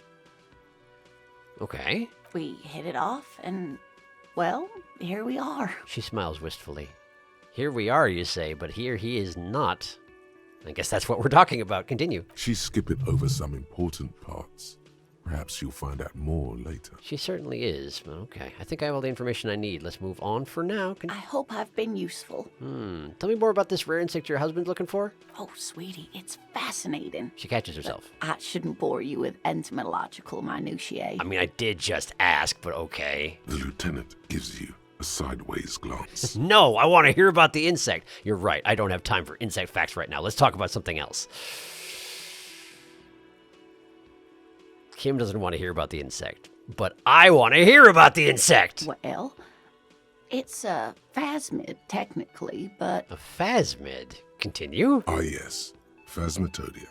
Okay. We hit it off, and, well, here we are. She smiles wistfully. Here we are, you say, but here he is not. I guess that's what we're talking about. Continue. She's skipping over some important parts. Perhaps you'll find out more later. She certainly is. Okay, I think I have all the information I need. Let's move on for now. I hope I've been useful. Tell me more about this rare insect your husband's looking for. Oh, sweetie, it's fascinating. She catches herself. I shouldn't bore you with entomological minutiae. I mean, I did just ask, but okay. The lieutenant gives you a sideways glance. No, I want to hear about the insect. You're right. I don't have time for insect facts right now. Let's talk about something else. Kim doesn't want to hear about the insect, but I want to hear about the insect. Well, it's a phasmid, technically, but... A phasmid? Continue. Ah, yes. Phasmatodia.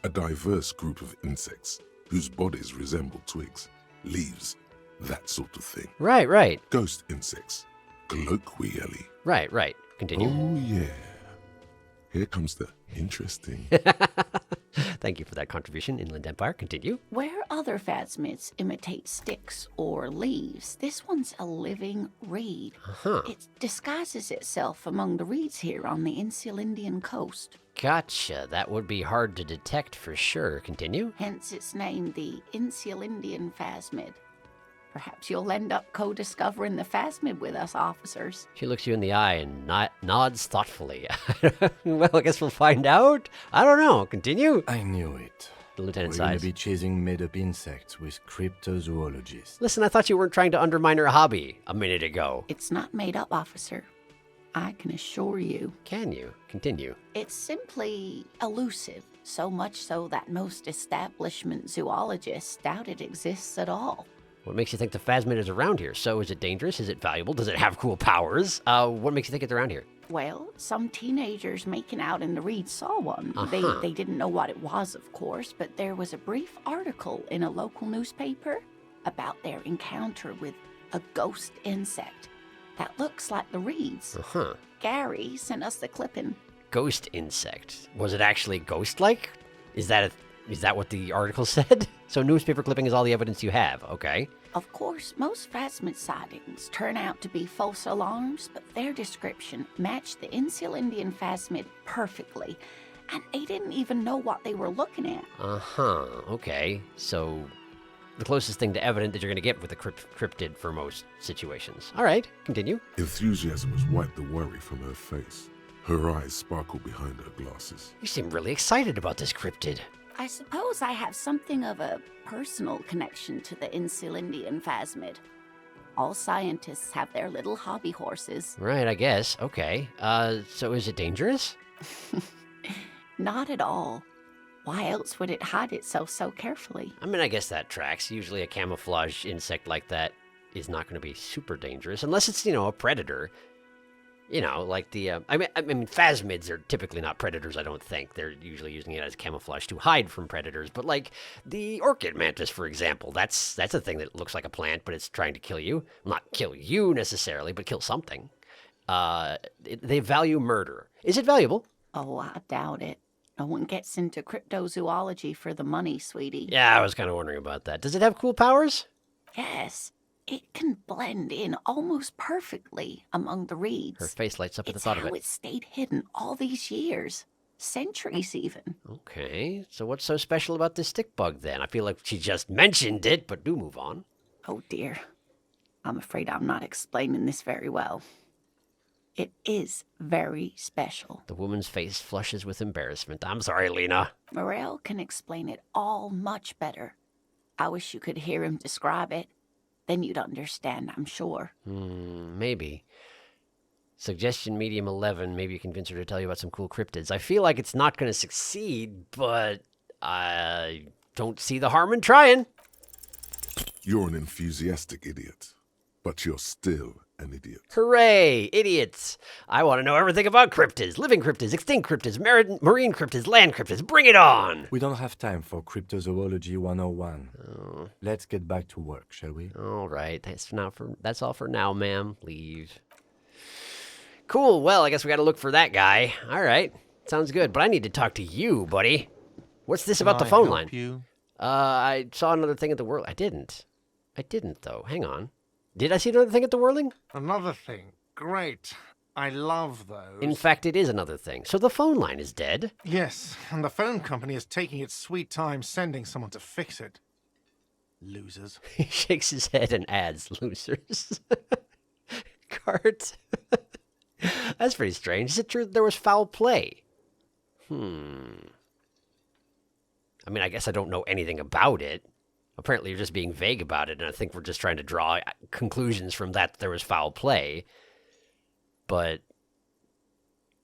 A diverse group of insects whose bodies resemble twigs, leaves, that sort of thing. Right. Ghost insects, colloquially. Right. Continue. Oh, yeah. Here comes the interesting. Thank you for that contribution, Inland Empire. Continue. Where other phasmids imitate sticks or leaves, this one's a living reed. It disguises itself among the reeds here on the insular Indian coast. Gotcha. That would be hard to detect for sure. Continue. Hence its name, the insular Indian phasmid. Perhaps you'll end up co-discovering the phasmid with us, officers. She looks you in the eye and nods thoughtfully. Well, I guess we'll find out. I don't know. Continue. I knew it. The lieutenant We're going sighs. to be chasing made-up insects with cryptozoologists. Listen, I thought you weren't trying to undermine her hobby a minute ago. It's not made up, officer. I can assure you. Can you? Continue. It's simply elusive, so much so that most establishment zoologists doubt it exists at all. What makes you think the phasmid is around here? So is it dangerous? Is it valuable? Does it have cool powers? What makes you think it's around here? Well, some teenagers making out in the reeds saw one. They didn't know what it was, of course, but there was a brief article in a local newspaper about their encounter with a ghost insect that looks like the reeds. Gary sent us the clipping. Ghost insect. Was it actually ghost-like? Is that what the article said? So newspaper clipping is all the evidence you have, okay? Of course, most phasmid sightings turn out to be false alarms, but their description matched the insular Indian phasmid perfectly, and they didn't even know what they were looking at. Okay. So the closest thing to evidence that you're going to get with a cryptid for most situations. All right, continue. Enthusiasm has wiped the worry from her face. Her eyes sparkle behind her glasses. You seem really excited about this cryptid. I suppose I have something of a personal connection to the insular Indian phasmid. All scientists have their little hobby horses. Right, I guess. Okay. So is it dangerous? Not at all. Why else would it hide itself so carefully? I mean, I guess that tracks. Usually a camouflage insect like that is not going to be super dangerous, unless it's, a predator. Like the, I mean, phasmids are typically not predators, I don't think. They're usually using it as camouflage to hide from predators. But like the orchid mantis, for example, that's a thing that looks like a plant, but it's trying to kill you. Not kill you necessarily, but kill something. They value murder. Is it valuable? Oh, I doubt it. No one gets into cryptozoology for the money, sweetie. Yeah, I was kind of wondering about that. Does it have cool powers? Yes. It can blend in almost perfectly among the reeds. Her face lights up at the thought of it. It's how it stayed hidden all these years. Centuries, even. Okay, so what's so special about this stick bug, then? I feel like she just mentioned it, but do move on. Oh, dear. I'm afraid I'm not explaining this very well. It is very special. The woman's face flushes with embarrassment. I'm sorry, Lena. Morel can explain it all much better. I wish you could hear him describe it. Then you'd understand, I'm sure. Maybe. Suggestion medium 11, maybe you convince her to tell you about some cool cryptids. I feel like it's not going to succeed, but I don't see the harm in trying. You're an enthusiastic idiot, but you're still an idiot. Hooray, idiots. I want to know everything about cryptids, living cryptids, extinct cryptids, marine cryptids, land cryptids. Bring it on. We don't have time for Cryptozoology 101. Oh. Let's get back to work, shall we? All right, that's all for now, ma'am. Leave. Cool, well, I guess we got to look for that guy. All right, sounds good, but I need to talk to you, buddy. What's this about the phone line? You? I saw another thing at the Whirling. I didn't, though. Hang on. Did I see another thing at the Whirling? Another thing. Great. I love those. In fact, it is another thing. So the phone line is dead? Yes, and the phone company is taking its sweet time sending someone to fix it. Losers. He shakes his head and adds, losers. Cart. That's pretty strange. Is it true that there was foul play? I mean, I guess I don't know anything about it. Apparently you're just being vague about it, and I think we're just trying to draw conclusions from that there was foul play. But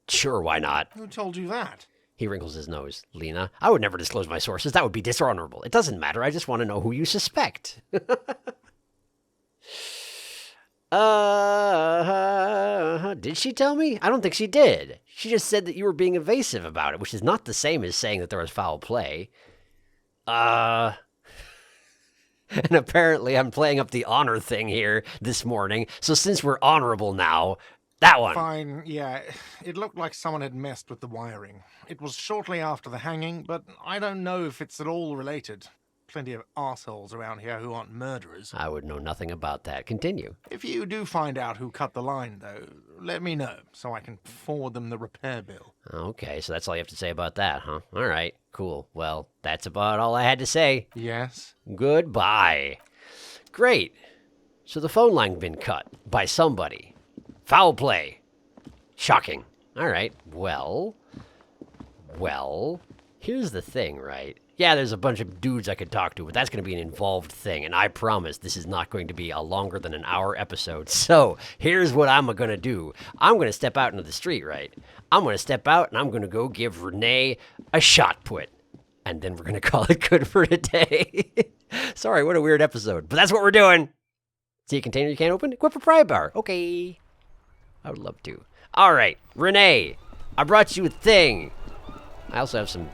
sure, why not? Who told you that? He wrinkles his nose. Lena, I would never disclose my sources. That would be dishonorable. It doesn't matter. I just want to know who you suspect. Did she tell me? I don't think she did. She just said that you were being evasive about it, which is not the same as saying that there was foul play. And apparently I'm playing up the honor thing here this morning. So since we're honorable now, that one. Fine, yeah. It looked like someone had messed with the wiring. It was shortly after the hanging, but I don't know if it's at all related. Plenty of assholes around here who aren't murderers. I would know nothing about that. Continue. If you do find out who cut the line, though, let me know so I can forward them the repair bill. Okay, so that's all you have to say about that, huh? All right, cool. Well, that's about all I had to say. Yes? Goodbye. Great. So the phone line's been cut by somebody. Foul play. Shocking. All right, well, here's the thing, right? Yeah, there's a bunch of dudes I could talk to, but that's going to be an involved thing, and I promise this is not going to be a longer than an hour episode. So here's what I'm going to do. I'm going to step out into the street, right? I'm going to step out, and I'm going to go give Renee a shot put, and then we're going to call it good for today. Sorry, what a weird episode, but that's what we're doing. See a container you can't open? Equip a pry bar. Okay. I would love to. All right, Renee, I brought you a thing. I also have some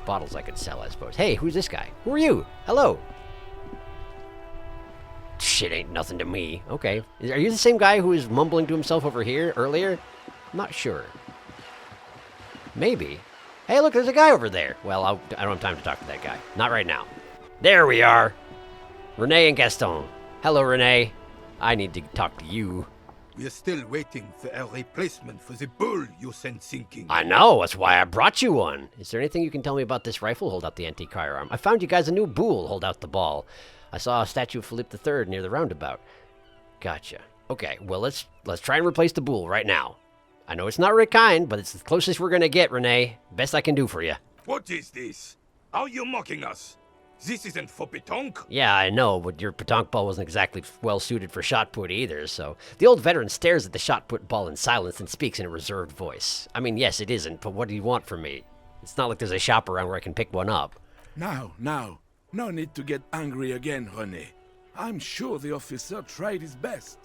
bottles I could sell, I suppose. Hey, who's this guy? Who are you? Hello. Shit ain't nothing to me. Okay. Are you the same guy who was mumbling to himself over here earlier? I'm not sure. Maybe. Hey, look, there's a guy over there. Well, I don't have time to talk to that guy. Not right now. There we are. Renee and Gaston. Hello, Renee. I need to talk to you. We are still waiting for a replacement for the bull you sent sinking. I know, that's why I brought you one. Is there anything you can tell me about this rifle? Hold out the antique firearm. I found you guys a new bull. Hold out the ball. I saw a statue of Philippe III near the roundabout. Gotcha. Okay, well, let's try and replace the bull right now. I know it's not very kind, but it's the closest we're gonna get, Renee. Best I can do for you. What is this? Are you mocking us? This isn't for pétanque. Yeah, I know, but your pétanque ball wasn't exactly well-suited for shot put either, so... The old veteran stares at the shot put ball in silence and speaks in a reserved voice. I mean, yes, it isn't, but what do you want from me? It's not like there's a shop around where I can pick one up. Now, no need to get angry again, Renee. I'm sure the officer tried his best.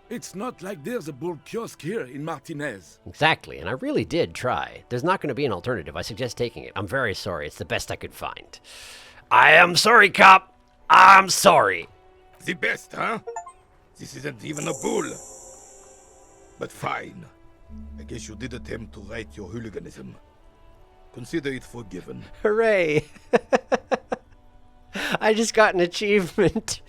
It's not like there's a bull kiosk here in Martinez. Exactly, and I really did try. There's not going to be an alternative. I suggest taking it. I'm very sorry. It's the best I could find. I am sorry, cop. I'm sorry. The best, huh? This isn't even a bull. But fine. I guess you did attempt to right your hooliganism. Consider it forgiven. Hooray. I just got an achievement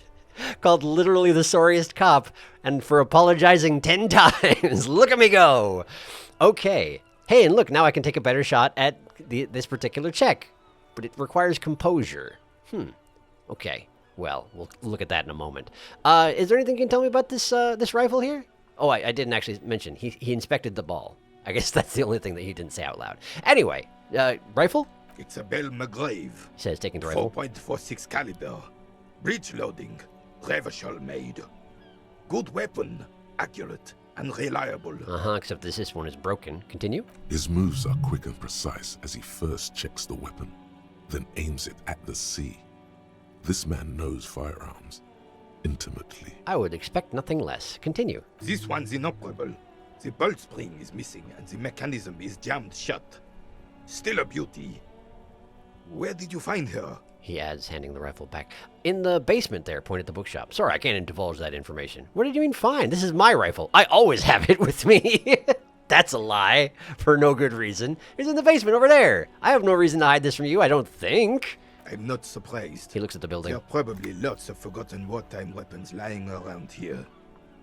called literally the sorriest cop, and for apologizing 10 times. Look at me go. Okay. Hey, and look, now I can take a better shot at this particular check. But it requires composure. Okay. Well, we'll look at that in a moment. Is there anything you can tell me about this rifle here? Oh, I didn't actually mention. He inspected the ball. I guess that's the only thing that he didn't say out loud. Anyway, rifle? It's a Bell McGrave. He says, taking the rifle. 4.46 caliber. Breech loading. Revachol made. Good weapon. Accurate and reliable. Except this one is broken. Continue. His moves are quick and precise as he first checks the weapon. then aims it at the sea. This man knows firearms intimately. I would expect nothing less. Continue. This one's inoperable. The bolt spring is missing and the mechanism is jammed shut. Still a beauty. Where did you find her? He adds, handing the rifle back. In the basement there, point at the bookshop. Sorry, I can't divulge that information. What did you mean find? This is my rifle. I always have it with me. That's a lie, for no good reason. It's in the basement over there. I have no reason to hide this from you, I don't think. I'm not surprised. He looks at the building. There are probably lots of forgotten wartime weapons lying around here.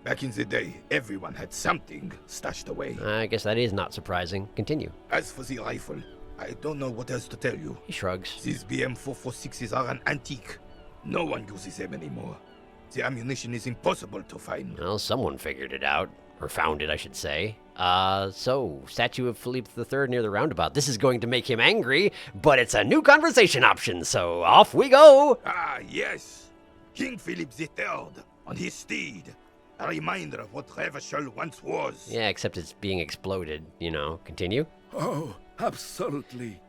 Back in the day, everyone had something stashed away. I guess that is not surprising. Continue. As for the rifle, I don't know what else to tell you. He shrugs. These BM-446s are an antique. No one uses them anymore. The ammunition is impossible to find. Well, someone figured it out. Or found it, I should say. So, statue of Philippe III near the roundabout. This is going to make him angry, but it's a new conversation option, so off we go! Ah, yes. King Philip III, on his steed. A reminder of what Revachol once was. Yeah, except it's being exploded, you know. Continue. Oh, absolutely.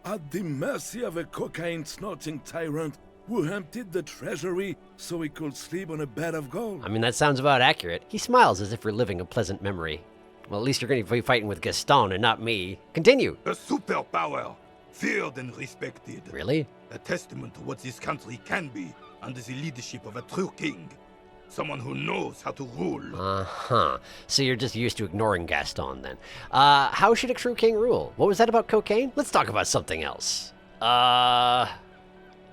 At the mercy of a cocaine-snorting tyrant who emptied the treasury so he could sleep on a bed of gold. I mean, that sounds about accurate. He smiles as if reliving a pleasant memory. Well, at least you're going to be fighting with Gaston and not me. Continue. A superpower, feared and respected. Really? A testament to what this country can be under the leadership of a true king. Someone who knows how to rule. Uh-huh. So you're just used to ignoring Gaston, then. How should a true king rule? What was that about cocaine? Let's talk about something else. I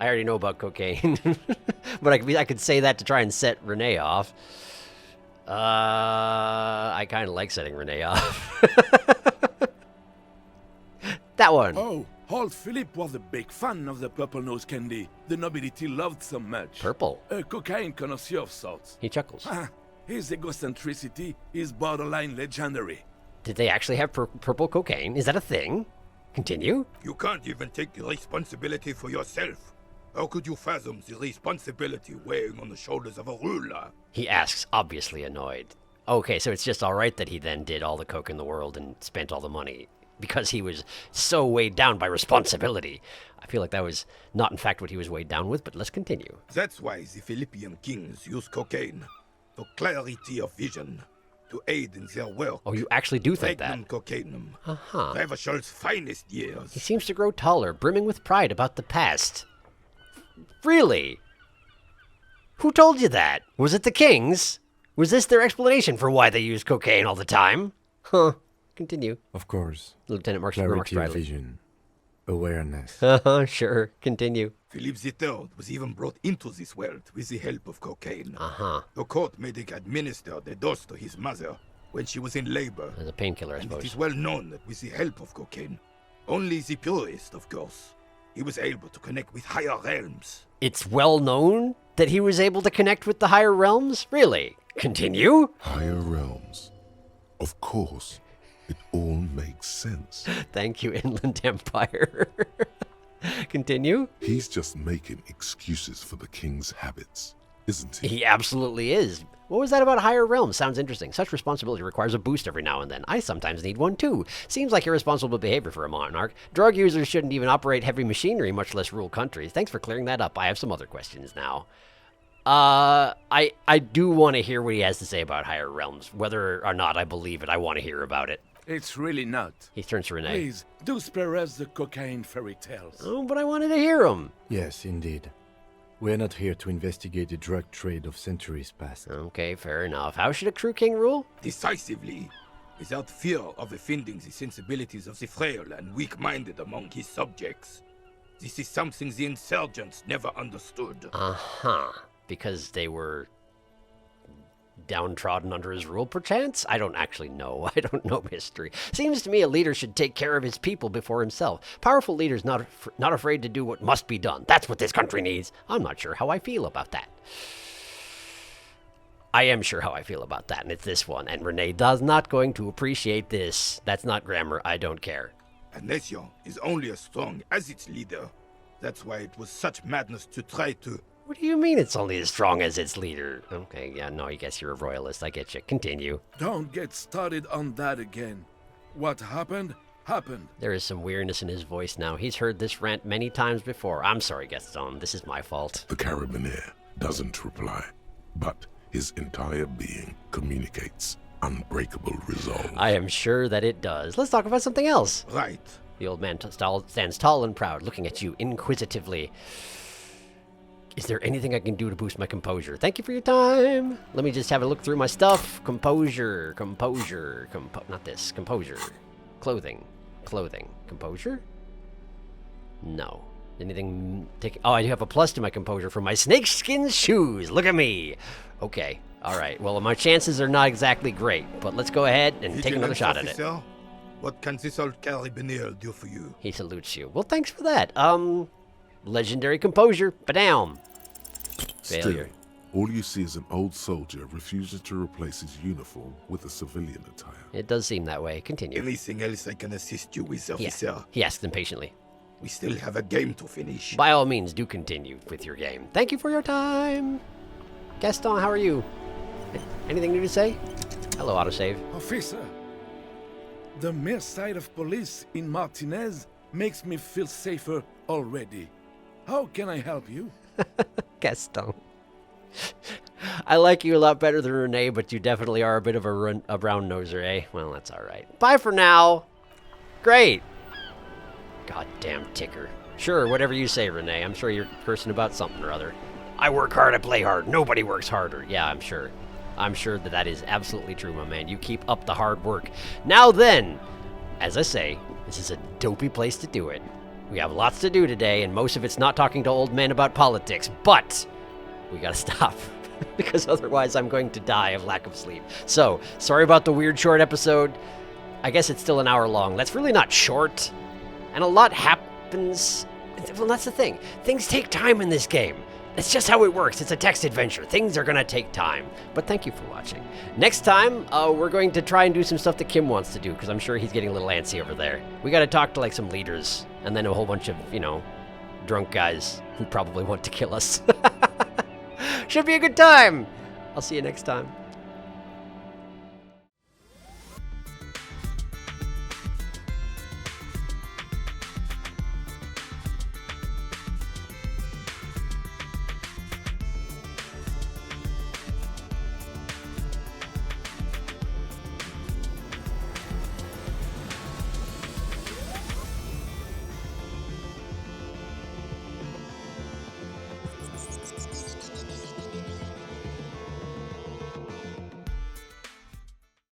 already know about cocaine. But I could say that to try and set Renee off. I kind of like setting Renee off. That one. Oh, old Philip was a big fan of the purple nose candy the nobility loved so much. Purple. A cocaine connoisseur of sorts. He chuckles. His egocentricity is borderline legendary. Did they actually have purple cocaine? Is that a thing? Continue. You can't even take the responsibility for yourself. How could you fathom the responsibility weighing on the shoulders of a ruler? He asks, obviously annoyed. Okay, so it's just all right that he then did all the coke in the world and spent all the money because he was so weighed down by responsibility. I feel like that was not in fact what he was weighed down with, but let's continue. That's why the Philippian kings use cocaine for clarity of vision, to aid in their work. Oh, you actually do think that? Regnum cocainum. Uh-huh. Revachol's finest years. He seems to grow taller, brimming with pride about the past. Really? Who told you that? Was it the kings? Was this their explanation for why they use cocaine all the time? Huh. Continue. Of course. Lieutenant Marks Clarity of Riley. vision. Awareness. Sure. Continue. Philip III was even brought into this world with the help of cocaine. Uh-huh. The court made him administer the dose to his mother when she was in labor. As a painkiller, I And it suppose. is well known that with the help of cocaine, only the purest, of course, he was able to connect with higher realms. It's well known that he was able to connect with the higher realms? Really? Continue? Higher realms. Of course. It all makes sense. Thank you, Inland Empire. Continue? He's just making excuses for the king's habits, isn't he? He absolutely is. What was that about higher realms? Sounds interesting. Such responsibility requires a boost every now and then. I sometimes need one too. Seems like irresponsible behavior for a monarch. Drug users shouldn't even operate heavy machinery, much less rule countries. Thanks for clearing that up. I have some other questions now. I do want to hear what he has to say about higher realms. Whether or not I believe it, I want to hear about it. It's really not. He turns to Renee. Please, do spare us the cocaine fairy tales. Oh, but I wanted to hear him. Yes, indeed. We're not here to investigate the drug trade of centuries past. Okay, fair enough. How should a true king rule? Decisively, without fear of offending the sensibilities of the frail and weak-minded among his subjects. This is something the insurgents never understood. Uh-huh. Because they were downtrodden under his rule, perchance? I don't actually know. I don't know history. Seems to me a leader should take care of his people before himself. Powerful leaders not afraid to do what must be done. That's what this country needs. I'm not sure how I feel about that. I am sure how I feel about that, and it's this one. And Renee does not going to appreciate this. That's not grammar. I don't care. A nation is only as strong as its leader. That's why it was such madness to try to... What do you mean it's only as strong as its leader? Okay, yeah, no, I guess you're a royalist. I get you. Continue. Don't get started on that again. What happened happened? There is some weirdness in his voice now. He's heard this rant many times before. I'm sorry, Gaston. This is my fault. The Carabinier doesn't reply, but his entire being communicates unbreakable resolve. I am sure that it does. Let's talk about something else. Right. The old man stands tall and proud, looking at you inquisitively. Is there anything I can do to boost my composure? Thank you for your time. Let me just have a look through my stuff. Composure. Not this. Composure. Clothing. Composure? No. Anything? Oh, I do have a plus to my composure for my snakeskin shoes. Look at me. Okay. All right. Well, my chances are not exactly great, but let's go ahead and take another shot at it. Officer, what can this old carabinier do for you? He salutes you. Well, thanks for that. Legendary composure. Badam. Failure. Still, all you see is an old soldier refusing to replace his uniform with a civilian attire. It does seem that way. Continue. Anything else I can assist you with, officer? Yeah. He asked impatiently. We still have a game to finish. By all means, do continue with your game. Thank you for your time. Gaston, how are you? Anything new to say? Hello, autosave. Officer, the mere sight of police in Martinez makes me feel safer already. How can I help you? Gaston. I like you a lot better than Renee, but you definitely are a bit of a brown noser, eh? Well, that's all right. Bye for now. Great. Goddamn ticker. Sure, whatever you say, Renee. I'm sure you're cursing about something or other. I work hard, I play hard. Nobody works harder. Yeah, I'm sure. I'm sure that is absolutely true, my man. You keep up the hard work. Now then, as I say, this is a dopey place to do it. We have lots to do today, and most of it's not talking to old men about politics, but we gotta stop, because otherwise I'm going to die of lack of sleep. So, sorry about the weird short episode. I guess it's still an hour long. That's really not short, and a lot happens. Well, that's the thing. Things take time in this game. It's just how it works. It's a text adventure. Things are gonna take time. But thank you for watching. Next time, we're going to try and do some stuff that Kim wants to do, because I'm sure he's getting a little antsy over there. We gotta talk to, like, some leaders, and then a whole bunch of, drunk guys who probably want to kill us. Should be a good time. I'll see you next time.